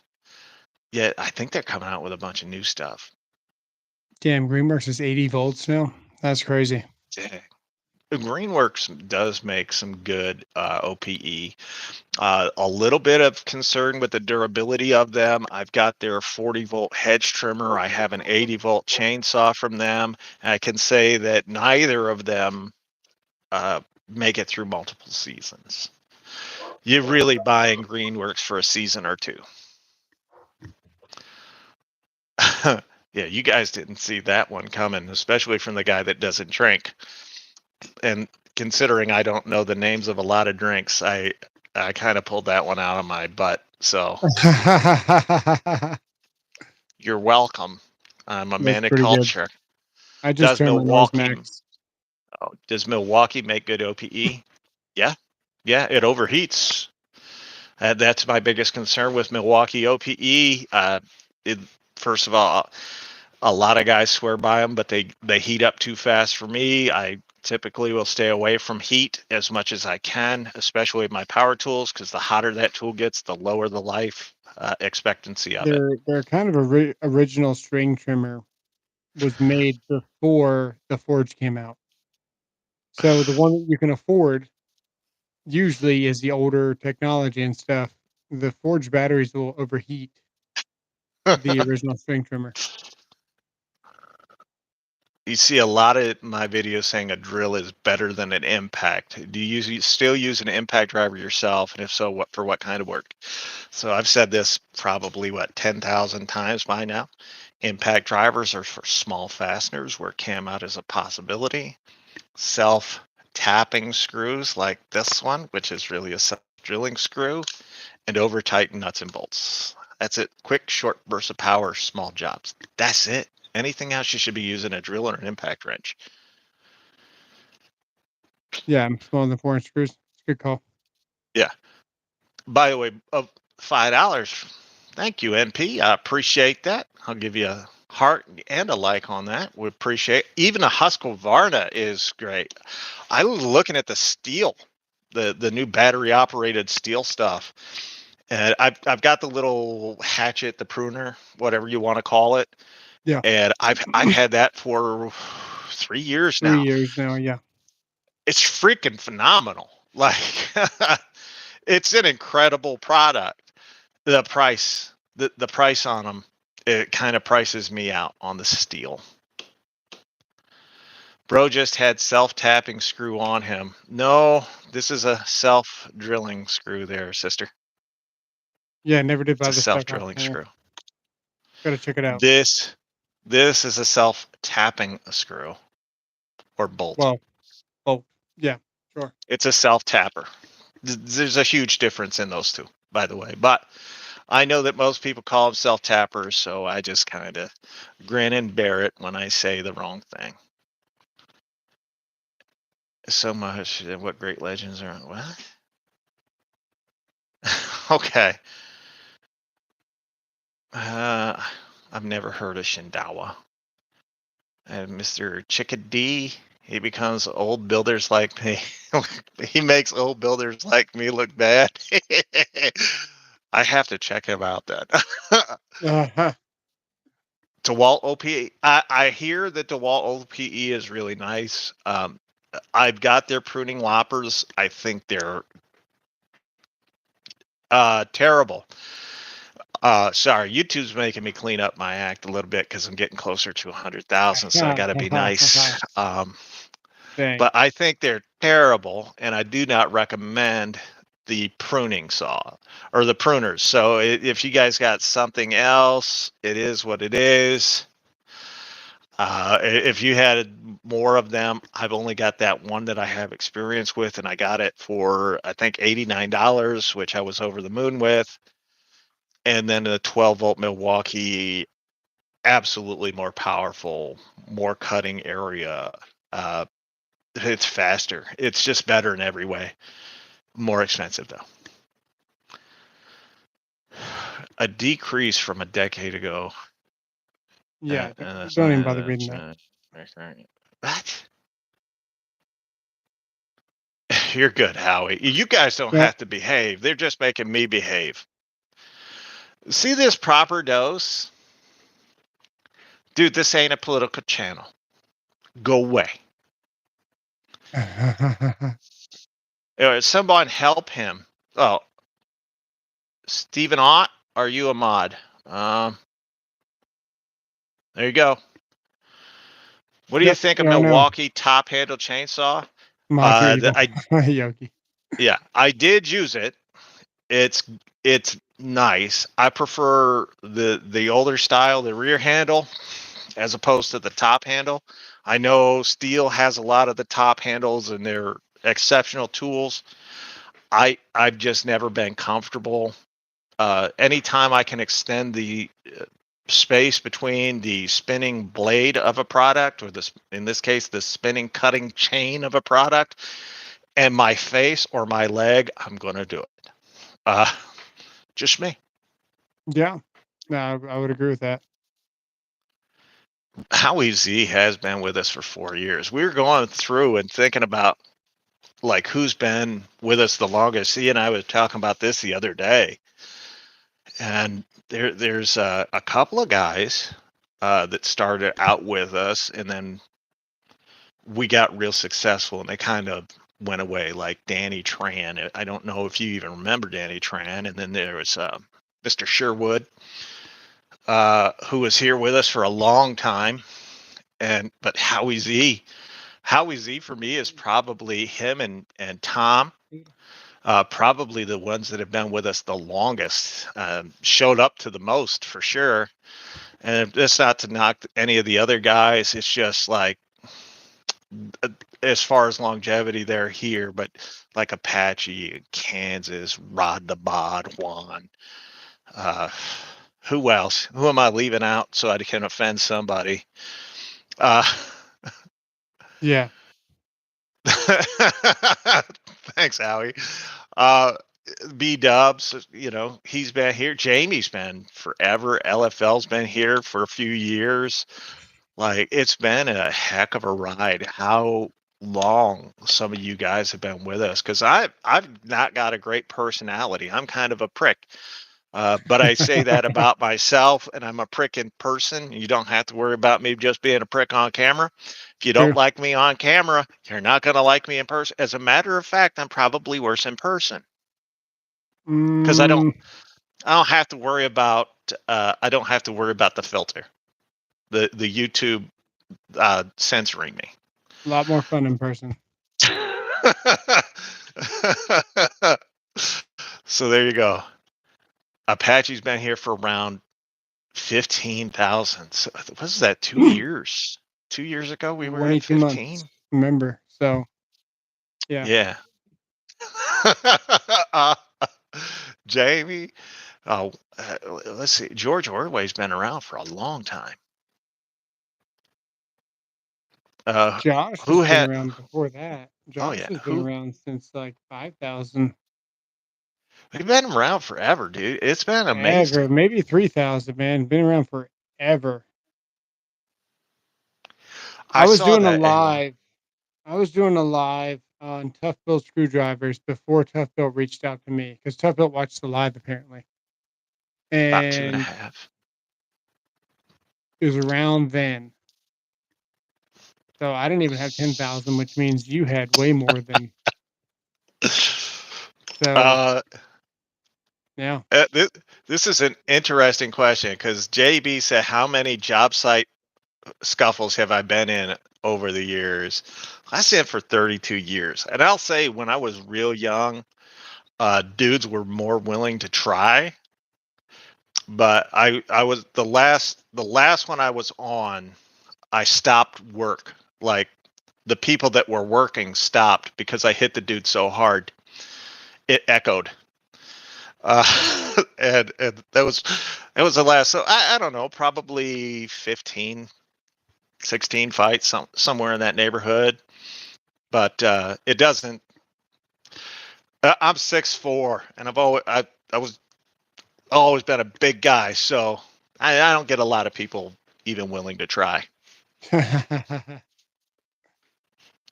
Speaker 1: Yeah, I think they're coming out with a bunch of new stuff.
Speaker 2: Damn, Greenworks is 80 volts now. That's crazy.
Speaker 1: Dang. Greenworks does make some good OPE. A little bit of concern with the durability of them. I've got their 40 volt hedge trimmer. I have an 80 volt chainsaw from them. And I can say that neither of them make it through multiple seasons. You're really buying Greenworks for a season or two. Yeah, you guys didn't see that one coming, especially from the guy that doesn't drink. And considering I don't know the names of a lot of drinks, I kind of pulled that one out of my butt. So you're welcome. I'm a
Speaker 2: That's
Speaker 1: man of
Speaker 2: pretty good.
Speaker 1: culture.
Speaker 2: I just
Speaker 1: Does
Speaker 2: turned my nose
Speaker 1: Milwaukee
Speaker 2: max.
Speaker 1: does Milwaukee make good OPE? Yeah. Yeah, it overheats. That's my biggest concern with Milwaukee OPE. It, first of all, a lot of guys swear by them, but they heat up too fast for me. I typically will stay away from heat as much as I can, especially with my power tools, because the hotter that tool gets, the lower the life expectancy of it.
Speaker 2: They're kind of original string trimmer was made before the Forge came out. So the one that you can afford usually is the older technology and stuff. The Forge batteries will overheat the original string trimmer.
Speaker 1: You see a lot of my videos saying a drill is better than an impact. Do you still use an impact driver yourself? And if so, what kind of work? So I've said this probably 10,000 times by now. Impact drivers are for small fasteners where cam out is a possibility. Self tapping screws like this one, which is really a self drilling screw, and over tight nuts and bolts. That's it. Quick, short bursts of power, small jobs. That's it. Anything else, you should be using a drill or an impact wrench.
Speaker 2: Yeah, I'm smaller than 4-inch screws. It's a good call.
Speaker 1: Yeah. By the way, of $5. Thank you, NP. I appreciate that. I'll give you a heart and a like on that. We appreciate. Even a Husqvarna is great. I was looking at the Stihl, the new battery operated Stihl stuff, and I've got the little hatchet, the pruner, whatever you want to call it,
Speaker 2: Yeah.
Speaker 1: and I've had that for 3 years
Speaker 2: 3
Speaker 1: now.
Speaker 2: years now, yeah.
Speaker 1: It's freaking phenomenal. Like it's an incredible product. The price, the price on them, it kind of prices me out on the Stihl. Bro just had self-tapping screw on him. No, this is a self-drilling screw there, sister.
Speaker 2: Yeah, never did
Speaker 1: It's
Speaker 2: buy
Speaker 1: a
Speaker 2: the stuff off
Speaker 1: self-drilling
Speaker 2: there.
Speaker 1: screw.
Speaker 2: Gotta check it out.
Speaker 1: This is a self-tapping screw or bolt.
Speaker 2: Well, both. Yeah, sure.
Speaker 1: It's a self-tapper. There's a huge difference in those two, by the way. But I know that most people call them self-tappers, so I just kind of grin and bear it when I say the wrong thing. So much. What great legends are? What? Okay. I've never heard of Shindawa. And Mr. Chickadee, he becomes old builders like me. He makes old builders like me look bad. I have to check him out then.
Speaker 2: Uh-huh.
Speaker 1: DeWalt OPE. I hear that DeWalt OPE is really nice. I've got their pruning loppers. I think they're terrible. Sorry, YouTube's making me clean up my act a little bit because I'm getting closer to 100,000, so I got to be nice.
Speaker 2: Dang.
Speaker 1: But I think they're terrible, and I do not recommend the pruning saw or the pruners. So if you guys got something else, it is what it is. If you had more of them, I've only got that one that I have experience with, and I got it for I think $89, which I was over the moon with. And then a 12-volt Milwaukee, absolutely more powerful, more cutting area. It's faster. It's just better in every way. More expensive though. A decrease from a decade ago.
Speaker 2: Yeah, don't even bother reading that.
Speaker 1: What? You're good, Howie. You guys don't
Speaker 2: Yeah.
Speaker 1: have to behave. They're just making me behave. See this proper dose? Dude, this ain't a political channel. Go away. Someone help him. Oh, Stephen Ott, are you a mod? There you go. What do you
Speaker 2: Yep,
Speaker 1: think of
Speaker 2: yeah, I know.
Speaker 1: Milwaukee top handle chainsaw?
Speaker 2: Yogi.
Speaker 1: Yeah, I did use it. It's nice. I prefer the older style, the rear handle, as opposed to the top handle. I know Stihl has a lot of the top handles and they're exceptional tools. I've just never been comfortable. Anytime I can extend the space between the spinning blade of a product, or this, in this case, the spinning cutting chain of a product, and my face or my leg, I'm gonna do it. Uh, just me.
Speaker 2: Yeah. No, I would agree with that.
Speaker 1: Howie Z has been with us for 4 years. We were going through and thinking about like who's been with us the longest. He and I was talking about this the other day, and there's a couple of guys that started out with us, and then we got real successful, and they kind of went away. Like Danny Tran. I don't know if you even remember Danny Tran. And then there was Mr. Sherwood, who was here with us for a long time. But Howie Z for me is probably him and Tom. Probably the ones that have been with us the longest, showed up to the most for sure. And it's not to knock any of the other guys. It's just like, as far as longevity, they're here, but like Apache, Kansas, Rod the Bod, Juan. Who else? Who am I leaving out so I can offend somebody? Uh,
Speaker 2: Yeah.
Speaker 1: Thanks, Howie. Uh, B Dubs, he's been here. Jamie's been forever. LFL's been here for a few years. Like, it's been a heck of a ride. How long some of you guys have been with us? Because I've not got a great personality. I'm kind of a prick. But I say that about myself, and I'm a prick in person. You don't have to worry about me just being a prick on camera. If you don't
Speaker 2: True.
Speaker 1: like me on camera, you're not going to like me in person. As a matter of fact, I'm probably worse in person because
Speaker 2: Mm,
Speaker 1: I don't have to worry about I don't have to worry about the filter, the YouTube censoring me.
Speaker 2: a lot more fun in person.
Speaker 1: So there you go. Apache's been here for around 15,000. So what was that? 2 years? 2 years ago, we were at
Speaker 2: 22
Speaker 1: 15.
Speaker 2: months. Remember? So yeah.
Speaker 1: Yeah. Jamie. Oh, let's see. George Ordway's been around for a long time.
Speaker 2: Josh has
Speaker 1: Who
Speaker 2: been
Speaker 1: had?
Speaker 2: around before that.
Speaker 1: Oh
Speaker 2: Josh
Speaker 1: yeah.
Speaker 2: has been
Speaker 1: Who?
Speaker 2: around since like 5,000
Speaker 1: We've been around forever, dude. It's been
Speaker 2: ever,
Speaker 1: amazing.
Speaker 2: maybe 3,000, man. Been around forever. I
Speaker 1: I
Speaker 2: was
Speaker 1: saw
Speaker 2: doing a
Speaker 1: that.
Speaker 2: live. I was doing a live on Tough Built Screwdrivers before Tough Built reached out to me because Tough Built watched the live apparently,
Speaker 1: About two and a
Speaker 2: and
Speaker 1: half.
Speaker 2: it was around then. So I didn't even have 10,000, which means you had way more than. So
Speaker 1: Uh,
Speaker 2: yeah,
Speaker 1: this is an interesting question because JB said, "How many job site scuffles have I been in over the years?" I said for 32 years, and I'll say when I was real young, dudes were more willing to try. But I was the last one I was on. I stopped work. Like the people that were working stopped because I hit the dude so hard it echoed. And that was the last. So I don't know, probably 15, 16 fights, somewhere in that neighborhood. But it doesn't. I'm 6'4", and I was always been a big guy, so I don't get a lot of people even willing to try.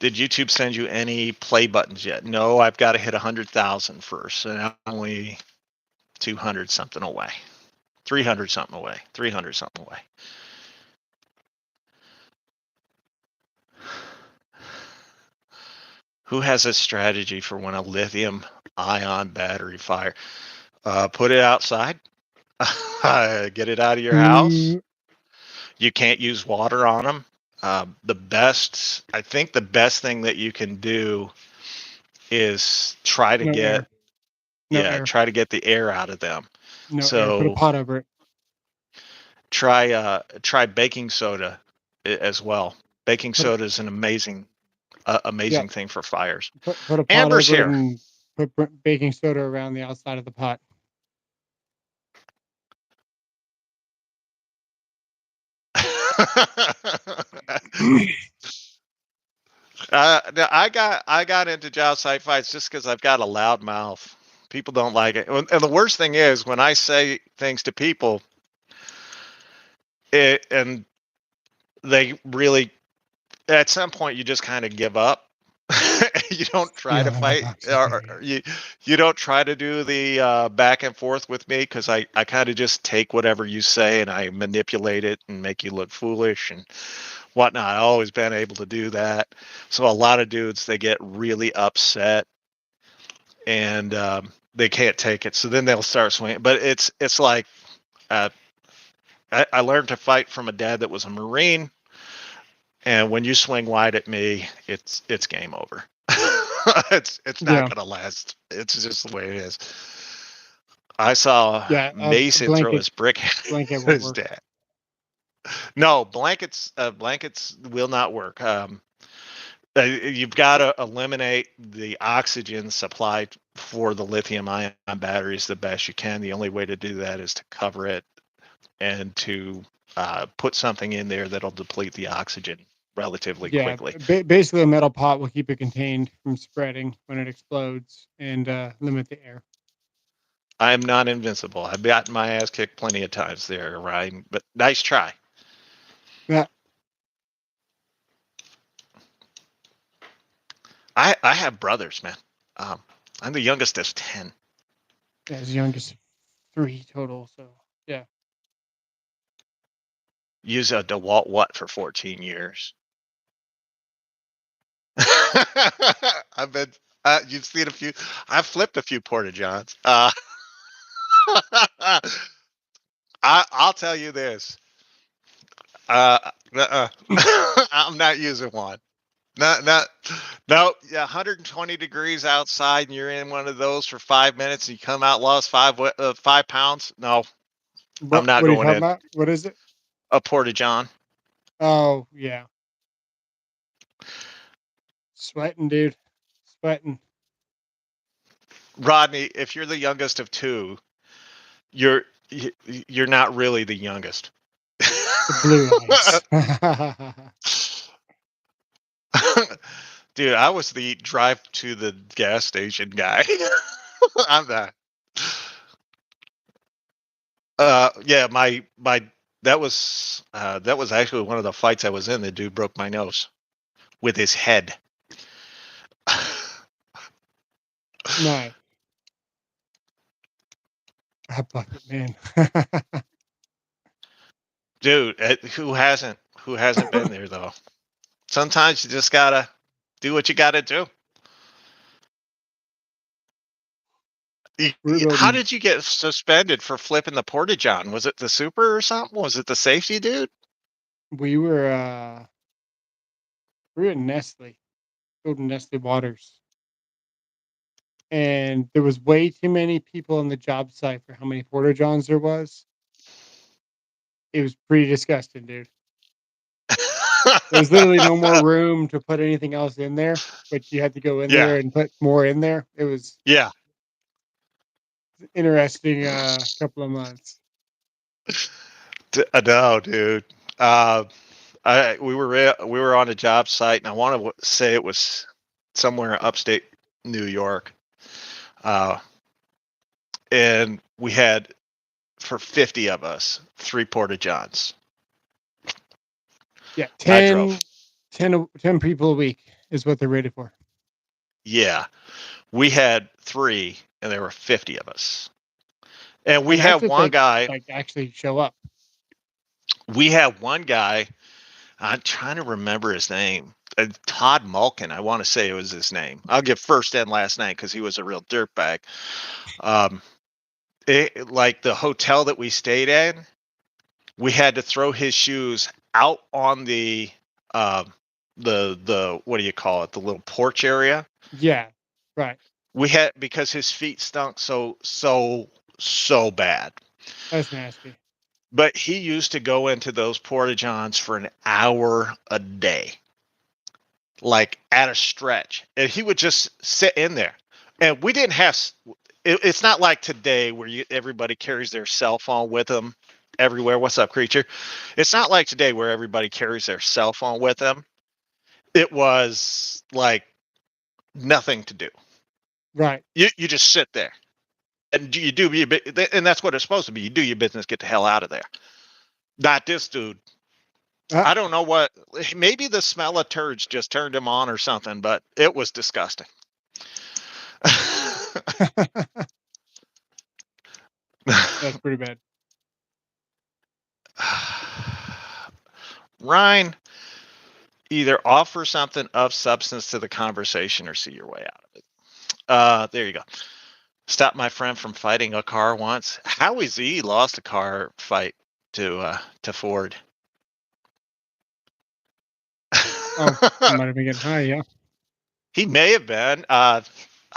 Speaker 1: Did YouTube send you any play buttons yet? No, I've got to hit 100,000 first, and I'm only 200 something away, 300 something away, 300 something away. Who has a strategy for when a lithium ion battery fire? Put it outside. Get it out of your house.
Speaker 2: Mm,
Speaker 1: You can't use water on them. I think the best thing that you can do is try to
Speaker 2: no
Speaker 1: get,
Speaker 2: air. No
Speaker 1: yeah,
Speaker 2: air.
Speaker 1: try to get the air out of them.
Speaker 2: No air. Put a
Speaker 1: So
Speaker 2: pot over it.
Speaker 1: try baking soda as well. Baking
Speaker 2: Put a,
Speaker 1: soda is an
Speaker 2: yeah.
Speaker 1: amazing thing for fires.
Speaker 2: Put a pot
Speaker 1: Amber's
Speaker 2: over it
Speaker 1: here.
Speaker 2: and put baking soda around the outside of the pot.
Speaker 1: I got into job site fights just because I've got a loud mouth. People don't like it, and the worst thing is when I say things to people, and they really, at some point, you just kind of give up. You don't try to
Speaker 2: Stealing my
Speaker 1: fight,
Speaker 2: boxes,
Speaker 1: or
Speaker 2: baby.
Speaker 1: you don't try to do the back and forth with me because I kind of just take whatever you say and I manipulate it and make you look foolish and whatnot. I've always been able to do that. So a lot of dudes, they get really upset and they can't take it. So then they'll start swinging. But it's like uh, I learned to fight from a dad that was a Marine, and when you swing wide at me, it's game over. It's not
Speaker 2: Yeah.
Speaker 1: gonna last. It's just the way it is. I saw
Speaker 2: Yeah. A
Speaker 1: Mason throw his brick
Speaker 2: blanket
Speaker 1: at
Speaker 2: will
Speaker 1: his
Speaker 2: work.
Speaker 1: dad. No, blankets will not work. You've got to eliminate the oxygen supplied for the lithium ion batteries the best you can. The only way to do that is to cover it and to put something in there that'll deplete the oxygen relatively
Speaker 2: Yeah.
Speaker 1: quickly.
Speaker 2: Basically, a metal pot will keep it contained from spreading when it explodes and limit the air.
Speaker 1: I am not invincible. I've gotten my ass kicked plenty of times there, Ryan, but nice try.
Speaker 2: Yeah.
Speaker 1: I have brothers, man. Um, I'm the youngest of 10.
Speaker 2: As young as 3 total. So yeah.
Speaker 1: Use a DeWalt what for 14 years. I've been. You've seen a few. I've flipped a few porta johns. I'll tell you this. Uh, I'm not using one. Not. No. Yeah, 120 degrees outside, and you're in one of those for 5 minutes, and you come out lost 5 pounds. No, I'm not
Speaker 2: What are you
Speaker 1: going
Speaker 2: talking
Speaker 1: in
Speaker 2: about? What is it?
Speaker 1: a porta john.
Speaker 2: Oh yeah. Sweating, dude. Sweating.
Speaker 1: Rodney, if you're the youngest of two, you're you're not really the youngest.
Speaker 2: The blue eyes.
Speaker 1: Dude, I was the drive to the gas station guy. I'm not. Yeah, my that was actually one of the fights I was in. The dude broke my nose with his head.
Speaker 2: Nice. Hot bucket, man.
Speaker 1: Dude, who hasn't been there though? Sometimes you just gotta do what you gotta do. How
Speaker 2: We're
Speaker 1: did you get suspended for flipping the porta john? Was it the super or something? Was it the safety dude?
Speaker 2: we were we were in Nestle, Golden Nestle Waters, and there was way too many people on the job site for how many porta johns there was. It was pretty disgusting, dude. There's literally no more room to put anything else in there, but you had to go in
Speaker 1: Yeah,
Speaker 2: there and put more in there. It was
Speaker 1: yeah.
Speaker 2: interesting couple of months.
Speaker 1: No, dude. Uh, we were on a job site, and I want to say it was somewhere in upstate New York, uh, and we had for 50 of us 3 porta johns.
Speaker 2: Yeah,
Speaker 1: I drove.
Speaker 2: 10 people a week is what they're rated for.
Speaker 1: Yeah, we had 3, and there were 50 of us, and we
Speaker 2: And that's
Speaker 1: had
Speaker 2: if
Speaker 1: one
Speaker 2: they
Speaker 1: guy.
Speaker 2: like actually show up.
Speaker 1: We had one guy. I'm trying to remember his name. Todd Malkin, I want to say it was his name. I'll give first and last name because he was a real dirtbag. Um, like the hotel that we stayed in, we had to throw his shoes out on the what do you call it? The little porch area.
Speaker 2: Yeah, right.
Speaker 1: We had because his feet stunk so so bad.
Speaker 2: That's nasty.
Speaker 1: But he used to go into those porta-johns for an hour a day, like at a stretch. And he would just sit in there. And we didn't have, it's not like today where everybody carries their cell phone with them everywhere. What's up, creature? It's not like today where everybody carries their cell phone with them. It was like nothing to do.
Speaker 2: Right.
Speaker 1: You just sit there and you do your and that's what it's supposed to be. You do your business, get the hell out of there. Not this dude. I don't know what. Maybe the smell of turds just turned him on or something, but it was disgusting.
Speaker 2: That's pretty bad.
Speaker 1: Ryan, either offer something of substance to the conversation or see your way out of it. There you go. Stopped my friend from fighting a car once. Howie Z lost a car fight to Ford.
Speaker 2: Oh, I might have been getting high, yeah.
Speaker 1: He may have been. I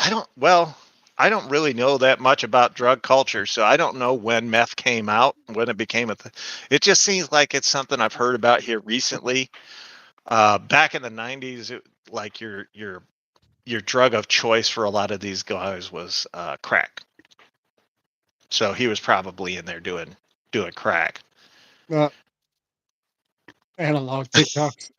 Speaker 1: don't really know that much about drug culture, so I don't know when meth came out, when it became a thing. It just seems like it's something I've heard about here recently. Back in the 90s, like your drug of choice for a lot of these guys was crack. So he was probably in there doing crack.
Speaker 2: Analog TikToks.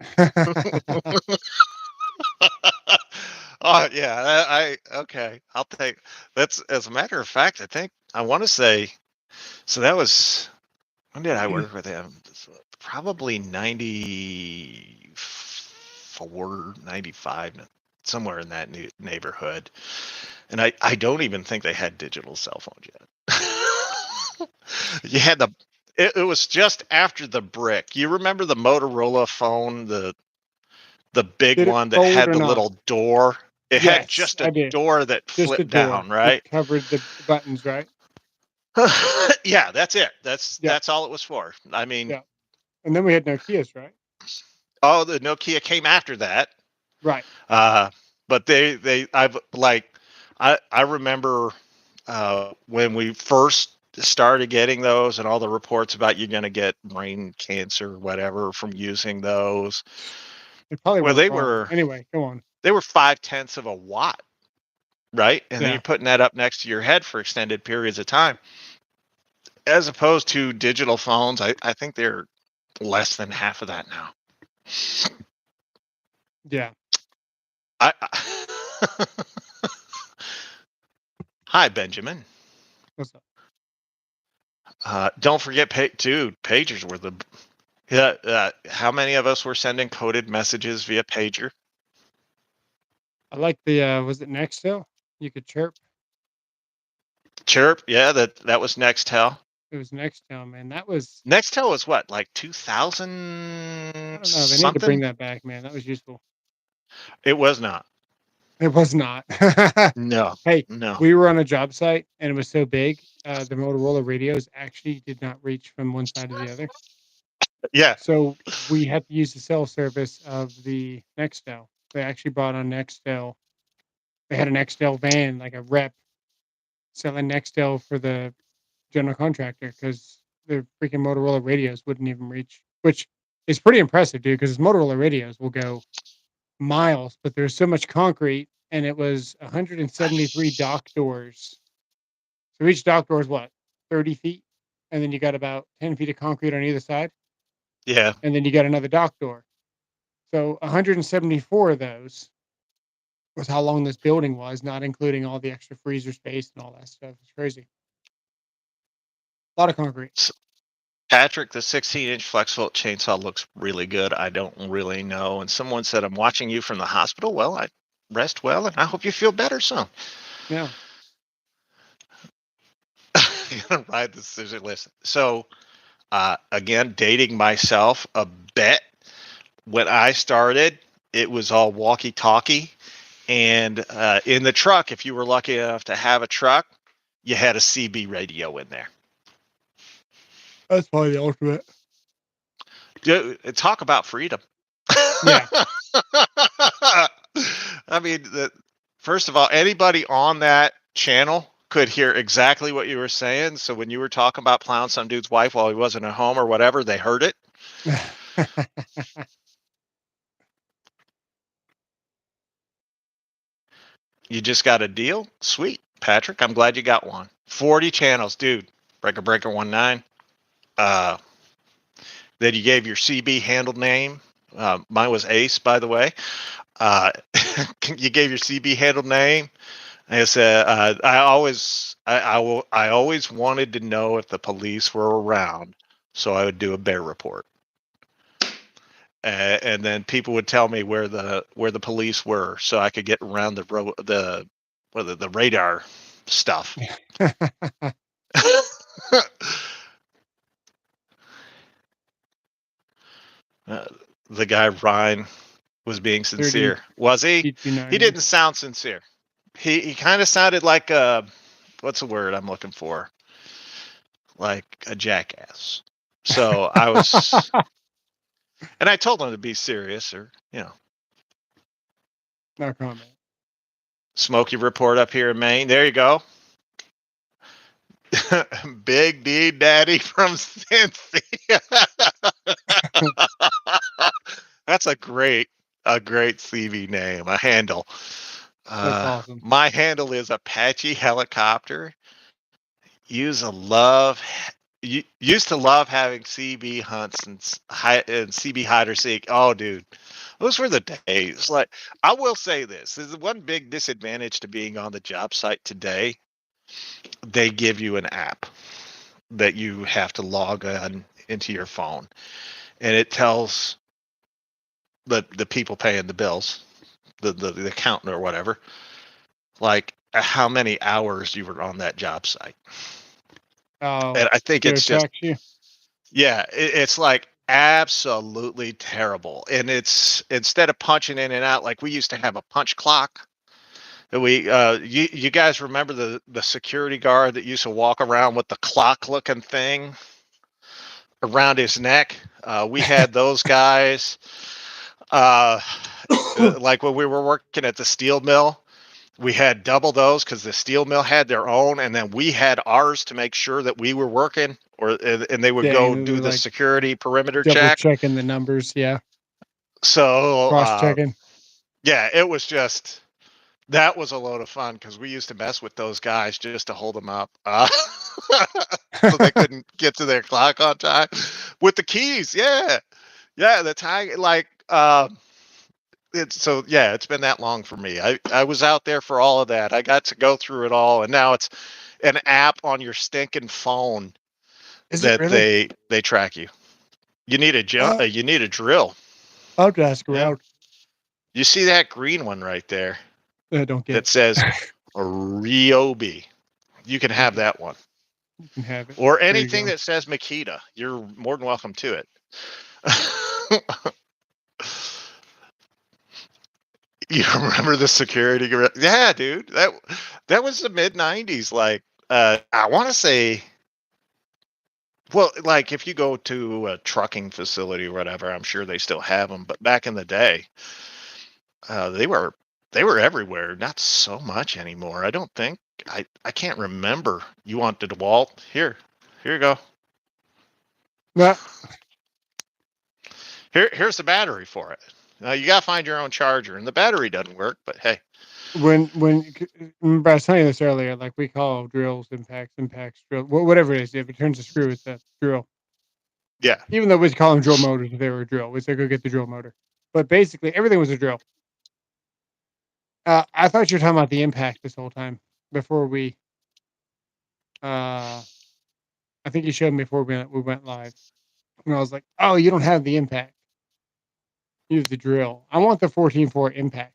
Speaker 1: Oh yeah, okay. I'll take that's. As a matter of fact, I think I want to say. So that was, when did I work with him? Probably 94, 95, somewhere in that neighborhood. And I don't even think they had digital cell phones yet. You had it was just after the brick. You remember the Motorola phone, the big
Speaker 2: Did it
Speaker 1: one that
Speaker 2: fold
Speaker 1: had
Speaker 2: or
Speaker 1: the
Speaker 2: not?
Speaker 1: little door? It had
Speaker 2: Yes,
Speaker 1: just
Speaker 2: I
Speaker 1: a
Speaker 2: did.
Speaker 1: door that
Speaker 2: Just a
Speaker 1: flipped
Speaker 2: door.
Speaker 1: down, right?
Speaker 2: It covered the buttons, right?
Speaker 1: Yeah, that's it. That's
Speaker 2: Yeah.
Speaker 1: that's all it was for. I mean,
Speaker 2: Yeah. And then we had Nokias, right?
Speaker 1: oh, the Nokia came after that.
Speaker 2: Right.
Speaker 1: But I remember when we first started getting those and all the reports about you're going to get brain cancer or whatever from using those.
Speaker 2: They probably
Speaker 1: Well,
Speaker 2: weren't wrong. Anyway, go on.
Speaker 1: they were 0.5 of a watt, right? And then
Speaker 2: Yeah.
Speaker 1: you're putting that up next to your head for extended periods of time. As opposed to digital phones, I think they're less than half of that now.
Speaker 2: Yeah.
Speaker 1: Hi, Benjamin.
Speaker 2: What's up?
Speaker 1: Don't forget, pagers were the. Yeah. How many of us were sending coded messages via pager?
Speaker 2: I like the was it Nextel? You could chirp.
Speaker 1: Chirp. Yeah, that was Nextel.
Speaker 2: It was Nextel, man. That was
Speaker 1: Nextel was what, like
Speaker 2: I
Speaker 1: 2000
Speaker 2: don't know. They need to bring
Speaker 1: something?
Speaker 2: that back, man. That was useful.
Speaker 1: It was not.
Speaker 2: It was not.
Speaker 1: No.
Speaker 2: Hey,
Speaker 1: No.
Speaker 2: we were on a job site and it was so big, the Motorola radios actually did not reach from one side to the other.
Speaker 1: Yeah.
Speaker 2: So we had to use the cell service of the Nextel. They actually brought on Nextel. They had a Nextel van, like a rep selling Nextel for the general contractor because the freaking Motorola radios wouldn't even reach, which is pretty impressive, dude, because Motorola radios will go miles, but there's so much concrete and it was 173 dock doors. So each dock door is what, 30 feet? And then you got about 10 feet of concrete on either side.
Speaker 1: Yeah.
Speaker 2: And then you got another dock door. So 174 of those was how long this building was, not including all the extra freezer space and all that stuff. It's crazy. A lot of concrete.
Speaker 1: Patrick, the 16-inch flex volt chainsaw looks really good. I don't really know. And someone said, I'm watching you from the hospital. Well, I rest well, and I hope you feel better soon.
Speaker 2: Yeah.
Speaker 1: You're going to ride the decision list. So, again, dating myself a bit. When I started, it was all walkie-talkie. And in the truck, if you were lucky enough to have a truck, you had a CB radio in there.
Speaker 2: That's probably the ultimate.
Speaker 1: Talk about freedom.
Speaker 2: Yeah.
Speaker 1: I mean, first of all, anybody on that channel could hear exactly what you were saying. So when you were talking about plowing some dude's wife while he wasn't at home or whatever, they heard it. You just got a deal? Sweet. Patrick, I'm glad you got one. 40 channels, dude. Breaker 19. Then you gave your CB handle name. Mine was Ace, by the way. You gave your CB handle name. I said, I always wanted to know if the police were around, so I would do a bear report. And then people would tell me where the police were, so I could get around the radar stuff. The guy Ryan was being sincere. Was he? He didn't sound sincere. He kind of sounded like what's the word I'm looking for? Like a jackass. So I was, and I told him to be serious, or
Speaker 2: no comment.
Speaker 1: Smoky report up here in Maine. There you go. Big D Daddy from Cincy. That's a great CV name, a handle.
Speaker 2: That's awesome.
Speaker 1: My handle is Apache Helicopter. Used to love having CB hunts and CB hide or seek. Oh, dude, those were the days. Like, I will say this: there's one big disadvantage to being on the job site today. They give you an app that you have to log on into your phone, and it tells the people paying the bills, the accountant or whatever, like how many hours you were on that job site.
Speaker 2: Oh,
Speaker 1: and I think it's just,
Speaker 2: you.
Speaker 1: Yeah, it's like absolutely terrible. And it's, instead of punching in and out, like we used to have a punch clock. You guys remember the security guard that used to walk around with the clock looking thing around his neck? We had those guys. Like when we were working at the steel mill, we had double those because the steel mill had their own, and then we had ours to make sure that we were working, and they would go do the security perimeter check.
Speaker 2: Checking the numbers, yeah.
Speaker 1: So
Speaker 2: cross checking.
Speaker 1: Yeah, it was just, that was a load of fun because we used to mess with those guys just to hold them up, so they couldn't get to their clock on time with the keys. Yeah, the time, like. It's been that long for me. I was out there for all of that. I got to go through it all, and now it's an app on your stinking phone.
Speaker 2: Is it really?
Speaker 1: They track you. You need a you need a drill.
Speaker 2: I'll have to ask around.
Speaker 1: You see that green one right there?
Speaker 2: Don't get
Speaker 1: that says ryobi. You can have that one.
Speaker 2: You can have it.
Speaker 1: Or anything that says Makita. You're more than welcome to it. You remember the security? Yeah, dude. That was the mid 90s. Like, I want to say, well, like if you go to a trucking facility or whatever, I'm sure they still have them. But back in the day, they were everywhere. Not so much anymore. I don't think. I can't remember. You want the dewalt? Here you go.
Speaker 2: Yeah.
Speaker 1: Here's the battery for it. You gotta find your own charger, and the battery doesn't work. But hey,
Speaker 2: when remember I was telling you this earlier, like we call drills impacts drill, whatever it is. If it turns a screw, it's a drill.
Speaker 1: Yeah.
Speaker 2: Even though we call them drill motors, if they were a drill, we said go get the drill motor. But basically, everything was a drill. I thought you were talking about the impact this whole time before we. I think you showed me before we went live, and I was like, "Oh, you don't have the impact. Use the drill. I want the 14.4 impact."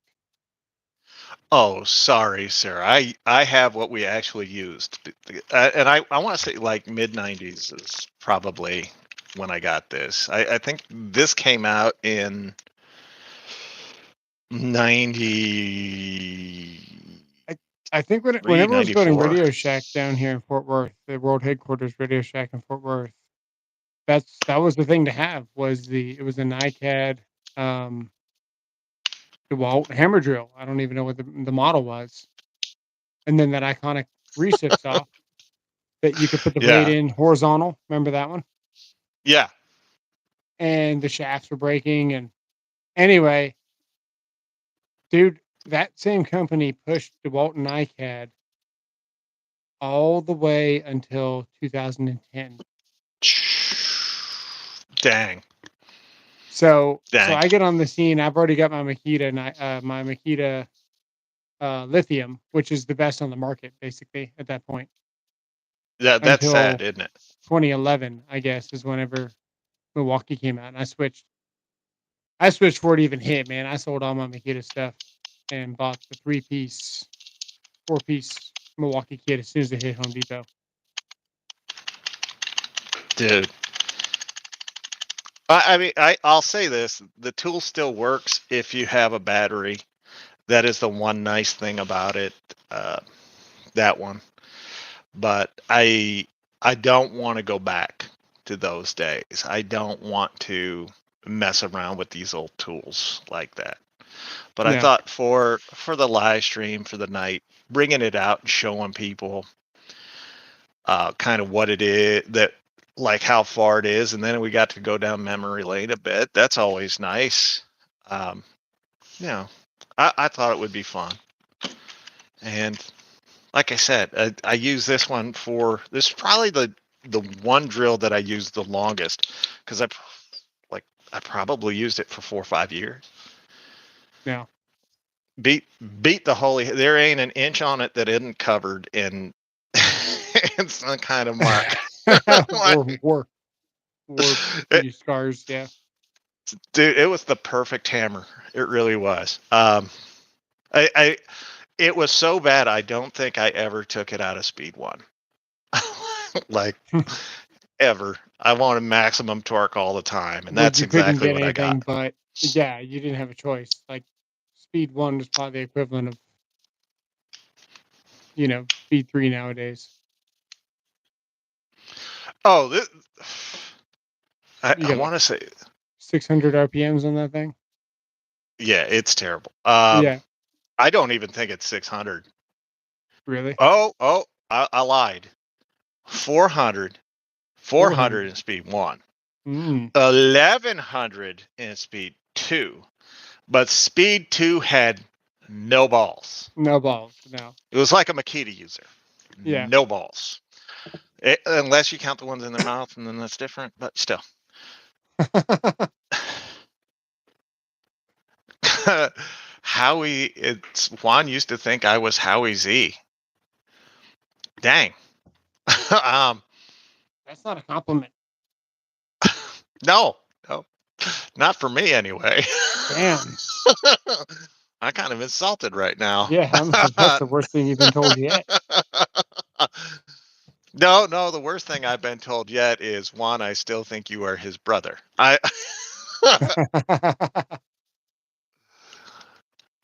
Speaker 1: Oh, sorry, sir. I have what we actually used, and I want to say like mid 90s is probably when I got this. I think this came out in 90.
Speaker 2: I think whenever I was building Radio Shack down here in Fort Worth, the world headquarters Radio Shack in Fort Worth, that was the thing to have. It was a NiCad DeWalt hammer drill. I don't even know what the model was. And then that iconic recip saw that you could put the blade
Speaker 1: Yeah.
Speaker 2: in horizontal. Remember that one?
Speaker 1: Yeah.
Speaker 2: And the shafts were breaking. And anyway, dude, that same company pushed DeWalt and iCAD all the way until 2010.
Speaker 1: Dang.
Speaker 2: So
Speaker 1: Dang.
Speaker 2: I get on the scene. I've already got my Makita, lithium, which is the best on the market, basically at that point.
Speaker 1: That's sad,
Speaker 2: Until
Speaker 1: isn't it?
Speaker 2: 2011, I guess, is whenever Milwaukee came out, and I switched. I switched before it even hit, man. I sold all my Makita stuff and bought the 4-piece Milwaukee kit as soon as it hit Home Depot.
Speaker 1: Dude. I mean, I'll say this: the tool still works if you have a battery. That is the one nice thing about it. That one, but I don't want to go back to those days. I don't want to mess around with these old tools like that. But I
Speaker 2: No.
Speaker 1: thought for the live stream for the night, bringing it out and showing people kind of what it is, that like how far it is, and then we got to go down memory lane a bit. That's always nice. You know, I thought it would be fun, and like I said, I use this one for this is probably the one drill that I use the longest because I probably used it for 4 or 5 years.
Speaker 2: Yeah.
Speaker 1: Beat the holy. There ain't an inch on it that isn't covered in in some kind of mark.
Speaker 2: war scars. Yeah.
Speaker 1: Dude, it was the perfect hammer. It really was. I it was so bad. I don't think I ever took it out of speed one. Like ever. I wanted maximum torque all the time, and
Speaker 2: Well,
Speaker 1: that's
Speaker 2: you couldn't
Speaker 1: exactly
Speaker 2: get
Speaker 1: what I
Speaker 2: anything,
Speaker 1: got.
Speaker 2: but yeah, you didn't have a choice. Like speed 1 was probably the equivalent of, speed 3 nowadays.
Speaker 1: Oh, this,
Speaker 2: You
Speaker 1: I
Speaker 2: got
Speaker 1: want
Speaker 2: like
Speaker 1: to say,
Speaker 2: 600 RPMs on that thing.
Speaker 1: yeah, it's terrible.
Speaker 2: Yeah,
Speaker 1: I don't even think it's 600.
Speaker 2: really.
Speaker 1: Oh, I lied. 400, 400
Speaker 2: 400.
Speaker 1: in speed one,
Speaker 2: Mm,
Speaker 1: 1100 in speed two, but speed two had no balls.
Speaker 2: no balls. No.
Speaker 1: It was like a Makita user,
Speaker 2: Yeah.
Speaker 1: no balls. Unless you count the ones in their mouth, and then that's different. But still, Howie. It's Juan used to think I was Howie Z. Dang.
Speaker 2: That's not a compliment.
Speaker 1: No, not for me anyway.
Speaker 2: Damn.
Speaker 1: I'm kind of insulted right now.
Speaker 2: Yeah, that's the worst thing you've been told yet.
Speaker 1: No, the worst thing I've been told yet is Juan, I still think you are his brother.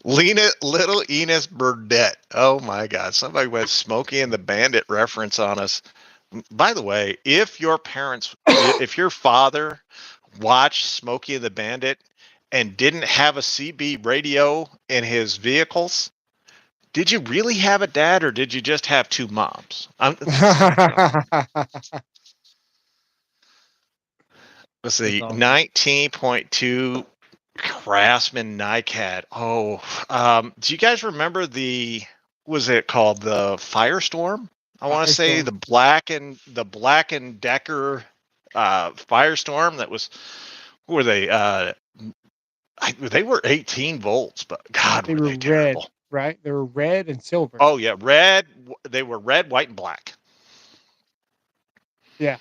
Speaker 1: Little Enos Burdette. Oh my God. Somebody went Smokey and the Bandit reference on us. By the way, if your father watched Smokey and the Bandit and didn't have a CB radio in his vehicles, did you really have a dad or did you just have two moms? Let's
Speaker 2: That's
Speaker 1: see,
Speaker 2: awesome.
Speaker 1: 19.2 Craftsman NiCad. Oh, do you guys remember was it called the Firestorm? I want to say
Speaker 2: Firestorm.
Speaker 1: the Black and Decker Firestorm. That was, who were they? They were 18 volts, but God,
Speaker 2: They
Speaker 1: were
Speaker 2: were
Speaker 1: they
Speaker 2: red,
Speaker 1: terrible.
Speaker 2: right? They were red and silver.
Speaker 1: Oh yeah, red. They were red, white, and black.
Speaker 2: Yeah.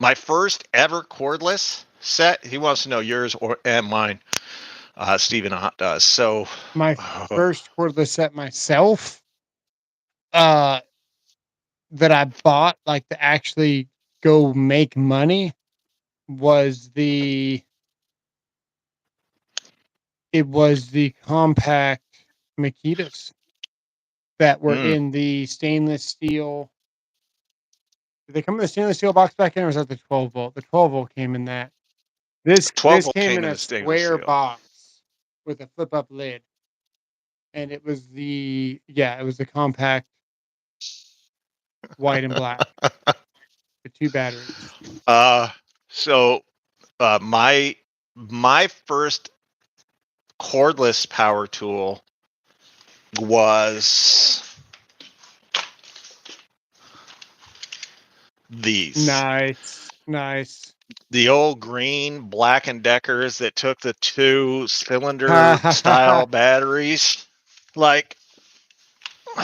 Speaker 1: My first ever cordless set. He wants to know yours and mine. Stephen does. So
Speaker 2: My first cordless set myself, that I bought like to actually go make money was the compact Makitas that were in the stainless steel. Did they come in the stainless steel box back in, or was that the 12 volt? The 12 volt came in that. This
Speaker 1: 12 volt
Speaker 2: came
Speaker 1: came
Speaker 2: in
Speaker 1: in
Speaker 2: a
Speaker 1: the stainless
Speaker 2: square
Speaker 1: steel.
Speaker 2: box with a flip up lid, and it was the compact white and black, the 2 batteries.
Speaker 1: So my first cordless power tool was these.
Speaker 2: Nice.
Speaker 1: The old green Black and Deckers that took the 2 cylinder style batteries, like the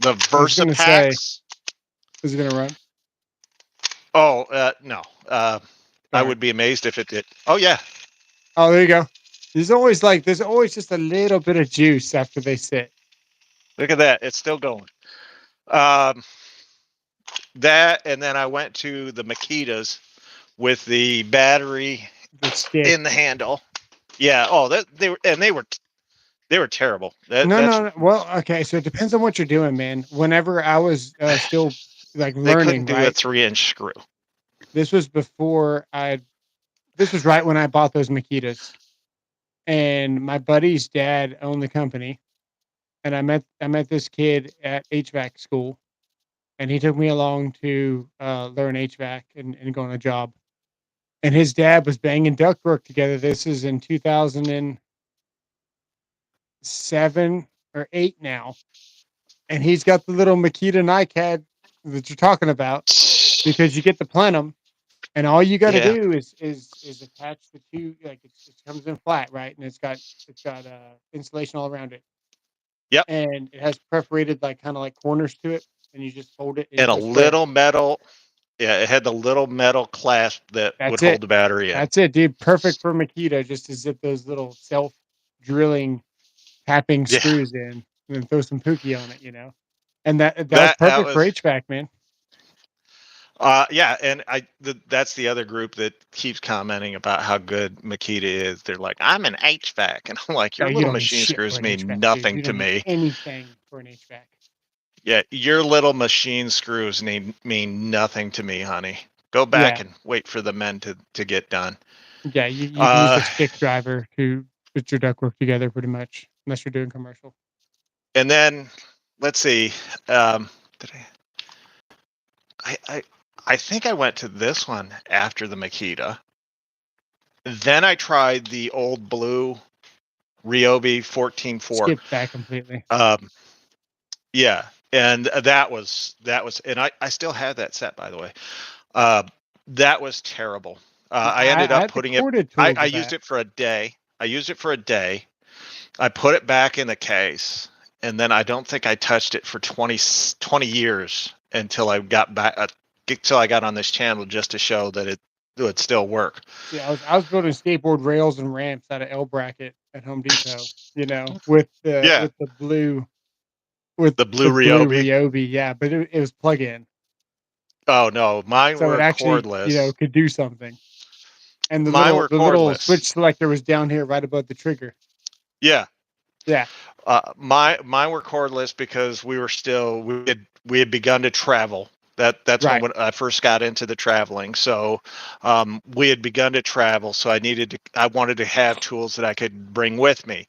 Speaker 2: I was gonna say,
Speaker 1: Versapacks.
Speaker 2: is it gonna run?
Speaker 1: Oh, no. I
Speaker 2: Sorry.
Speaker 1: would be amazed if it did. Oh yeah,
Speaker 2: Oh, there you go. There's always just a little bit of juice after they sit.
Speaker 1: look at that. It's still going. Um, that, and then I went to the Makitas with the battery
Speaker 2: The stick.
Speaker 1: in the handle. Yeah. Oh, they were terrible.
Speaker 2: No. Well, okay, so it depends on what you're doing, man. Whenever I was still like
Speaker 1: They couldn't
Speaker 2: learning,
Speaker 1: do a
Speaker 2: right?
Speaker 1: 3-inch screw.
Speaker 2: This was before this was right when I bought those Makitas. And my buddy's dad owned the company. And I met this kid at HVAC school, and he took me along to learn HVAC and go on a job. And his dad was banging ductwork together. This is in 2007 or 8 now. And he's got the little Makita NiCad that you're talking about, because you get the plenum, and all you got to
Speaker 1: Yeah.
Speaker 2: do is attach the 2, like it comes in flat, right? And it's got insulation all around it,
Speaker 1: Yep.
Speaker 2: and it has perforated like kind of like corners to it, and you just hold it
Speaker 1: And a
Speaker 2: into a square.
Speaker 1: little metal. Yeah, it had the little metal clasp that would
Speaker 2: That's
Speaker 1: hold
Speaker 2: it.
Speaker 1: the battery in.
Speaker 2: That's it, dude. Perfect for Makita, just to zip those little self drilling tapping
Speaker 1: Yeah.
Speaker 2: screws in, and then throw some Pookie on it. And that was
Speaker 1: That
Speaker 2: perfect for
Speaker 1: was
Speaker 2: HVAC, man.
Speaker 1: yeah, and that's the other group that keeps commenting about how good Makita is. They're like, I'm an HVAC, and I'm like,
Speaker 2: Oh,
Speaker 1: your
Speaker 2: you
Speaker 1: little
Speaker 2: don't need
Speaker 1: machine
Speaker 2: shit for
Speaker 1: screws
Speaker 2: an
Speaker 1: mean
Speaker 2: HVAC, dude.
Speaker 1: nothing
Speaker 2: You
Speaker 1: to
Speaker 2: don't need
Speaker 1: me.
Speaker 2: anything for an HVAC.
Speaker 1: Yeah, your little machine screws mean nothing to me, honey. Go back
Speaker 2: Yeah,
Speaker 1: and wait for the men to get done.
Speaker 2: yeah. You can use
Speaker 1: Uh,
Speaker 2: a stick driver to put your ductwork together, pretty much, unless you're doing commercial.
Speaker 1: and then let's see. Did I think I went to this one after the Makita. Then I tried the old blue Ryobi 14.4.
Speaker 2: Skip that completely.
Speaker 1: Yeah, and that was, and I still have that set, by the way. Uh, that was terrible. I ended
Speaker 2: I
Speaker 1: up
Speaker 2: had the
Speaker 1: putting it.
Speaker 2: corded
Speaker 1: I,
Speaker 2: tools
Speaker 1: I
Speaker 2: of
Speaker 1: used
Speaker 2: that.
Speaker 1: it for a day. I used it for a day. I put it back in the case, and then I don't think I touched it for 20 years until I got back. Until I got on this channel just to show that it would still work.
Speaker 2: See, I was building skateboard rails and ramps out of L bracket at Home Depot. With the
Speaker 1: Yeah,
Speaker 2: with the blue with
Speaker 1: the blue
Speaker 2: the blue
Speaker 1: Ryobi.
Speaker 2: Ryobi. Yeah, but it was plug in,
Speaker 1: Oh no, mine
Speaker 2: so it
Speaker 1: were
Speaker 2: actually
Speaker 1: cordless.
Speaker 2: could do something. And the
Speaker 1: Mine
Speaker 2: little
Speaker 1: were
Speaker 2: the little
Speaker 1: cordless.
Speaker 2: switch selector was down here right above the trigger.
Speaker 1: Yeah,
Speaker 2: Yeah,
Speaker 1: mine were cordless because we had begun to travel. That's
Speaker 2: right.
Speaker 1: when I first got into the traveling. So we had begun to travel. So I wanted to have tools that I could bring with me.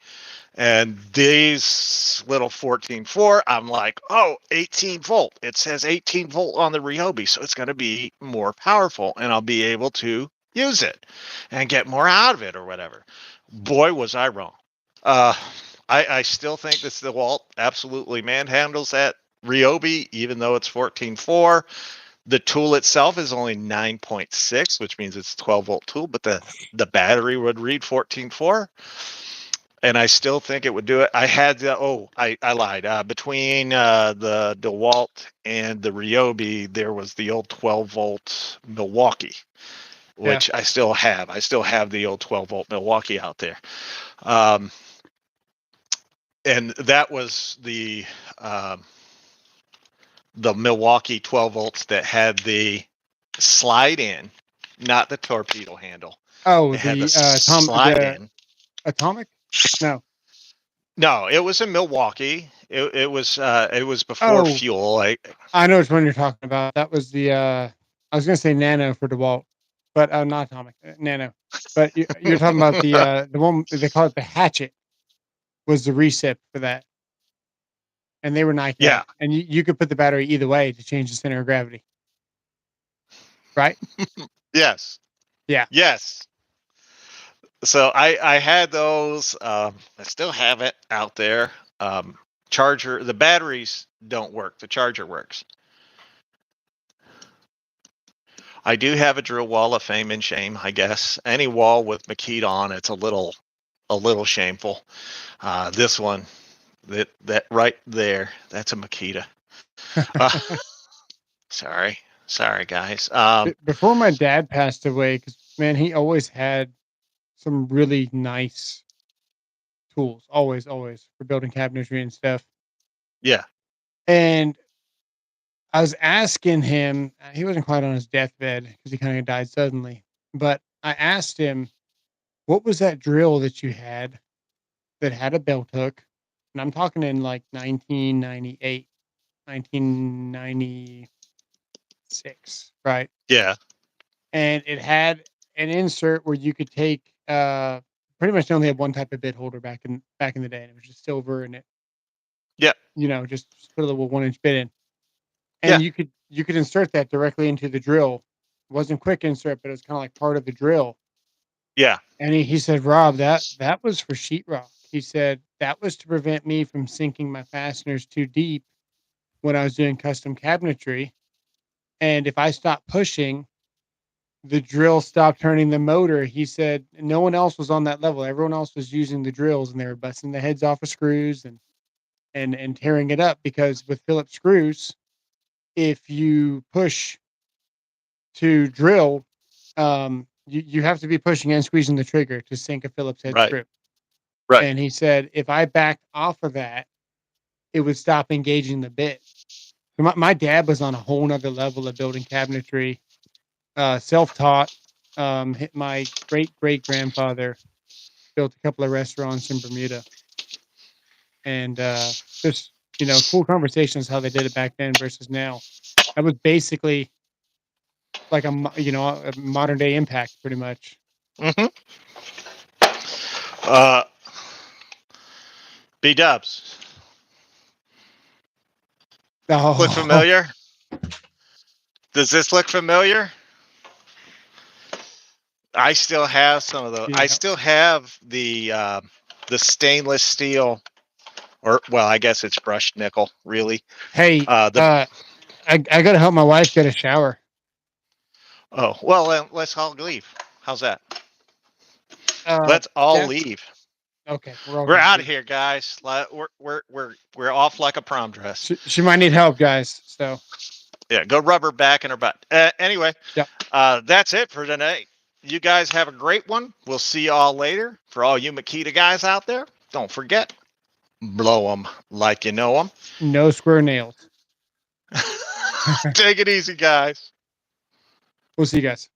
Speaker 1: And these little 14.4, I'm like, oh, 18 volt. It says 18 volt on the Ryobi, so it's going to be more powerful, and I'll be able to use it and get more out of it or whatever. Boy, was I wrong. Uh, I still think this DeWalt absolutely manhandles that Ryobi, even though it's 14.4. The tool itself is only 9.6, which means it's a 12-volt tool, but the battery would read 14.4. And I still think it would do it. I lied. Between the DeWalt and the Ryobi, there was the old 12-volt Milwaukee,
Speaker 2: Yeah,
Speaker 1: which I still have. I still have the old 12-volt Milwaukee out there. Um, and that was the Milwaukee 12 volts that had the slide in, not the torpedo handle.
Speaker 2: oh,
Speaker 1: It had the slide
Speaker 2: the
Speaker 1: in.
Speaker 2: atomic. No.
Speaker 1: No, it was in Milwaukee. It was before
Speaker 2: Oh,
Speaker 1: fuel.
Speaker 2: I know which one you're talking about. That was the I was gonna say Nano for DeWalt, but not atomic, Nano. But you're talking about the one they call it the hatchet, was the recip for that. and they were NiCad.
Speaker 1: Yeah.
Speaker 2: And you could put the battery either way to change the center of gravity. Right?
Speaker 1: Yes.
Speaker 2: Yeah.
Speaker 1: Yes. So I had those. I still have it out there. Charger. The batteries don't work. The charger works. I do have a drill wall of fame and shame, I guess. Any wall with makita on it's a little shameful. This one, that right there, that's a makita. Sorry, guys.
Speaker 2: Before my dad passed away, because man, he always had some really nice tools, always for building cabinetry and stuff.
Speaker 1: Yeah,
Speaker 2: And I was asking him, he wasn't quite on his deathbed because he kind of died suddenly, but I asked him, what was that drill that you had that had a belt hook? And I'm talking in like 1998, 1996, right?
Speaker 1: yeah,
Speaker 2: And it had an insert where you could take, pretty much only had one type of bit holder back in the day, and it was just silver, and it,
Speaker 1: yeah,
Speaker 2: just put a little 1-inch bit in,
Speaker 1: yeah,
Speaker 2: and you could insert that directly into the drill. It wasn't quick insert, but it was kind of like part of the drill.
Speaker 1: yeah.
Speaker 2: And he said, Rob, that was for sheetrock. He said that was to prevent me from sinking my fasteners too deep when I was doing custom cabinetry. And if I stopped pushing, the drill stopped turning the motor. He said no one else was on that level. Everyone else was using the drills, and they were busting the heads off of screws and tearing it up, because with Phillips screws, if you push to drill, you have to be pushing and squeezing the trigger to sink a Phillips head
Speaker 1: Right,
Speaker 2: screw.
Speaker 1: right.
Speaker 2: And he said if I backed off of that, it would stop engaging the bit. So my dad was on a whole nother level of building cabinetry, self-taught. My great grandfather built a couple of restaurants in Bermuda, and just cool conversations how they did it back then versus now. That was basically like a modern day impact, pretty much.
Speaker 1: Hmm. Uh, B Dubs. Look
Speaker 2: Oh,
Speaker 1: familiar? Does this look familiar? I still have some of those. I
Speaker 2: yeah.
Speaker 1: still have the stainless steel, or well, I guess it's brushed nickel, really.
Speaker 2: Hey,
Speaker 1: The
Speaker 2: I gotta help my wife get a shower.
Speaker 1: Oh well, then let's all leave. How's that?
Speaker 2: Uh,
Speaker 1: Let's all
Speaker 2: yeah.
Speaker 1: leave.
Speaker 2: Okay, we're all
Speaker 1: We're
Speaker 2: gonna
Speaker 1: out of
Speaker 2: leave.
Speaker 1: here, guys. We're off like a prom dress.
Speaker 2: She might need help, guys. So
Speaker 1: Yeah, go rub her back in her butt. Anyway,
Speaker 2: yeah,
Speaker 1: that's it for tonight. You guys have a great one. We'll see you all later. For all you Makita guys out there, don't forget, blow them like you know them.
Speaker 2: no square nails.
Speaker 1: Take it easy, guys.
Speaker 2: We'll see you guys.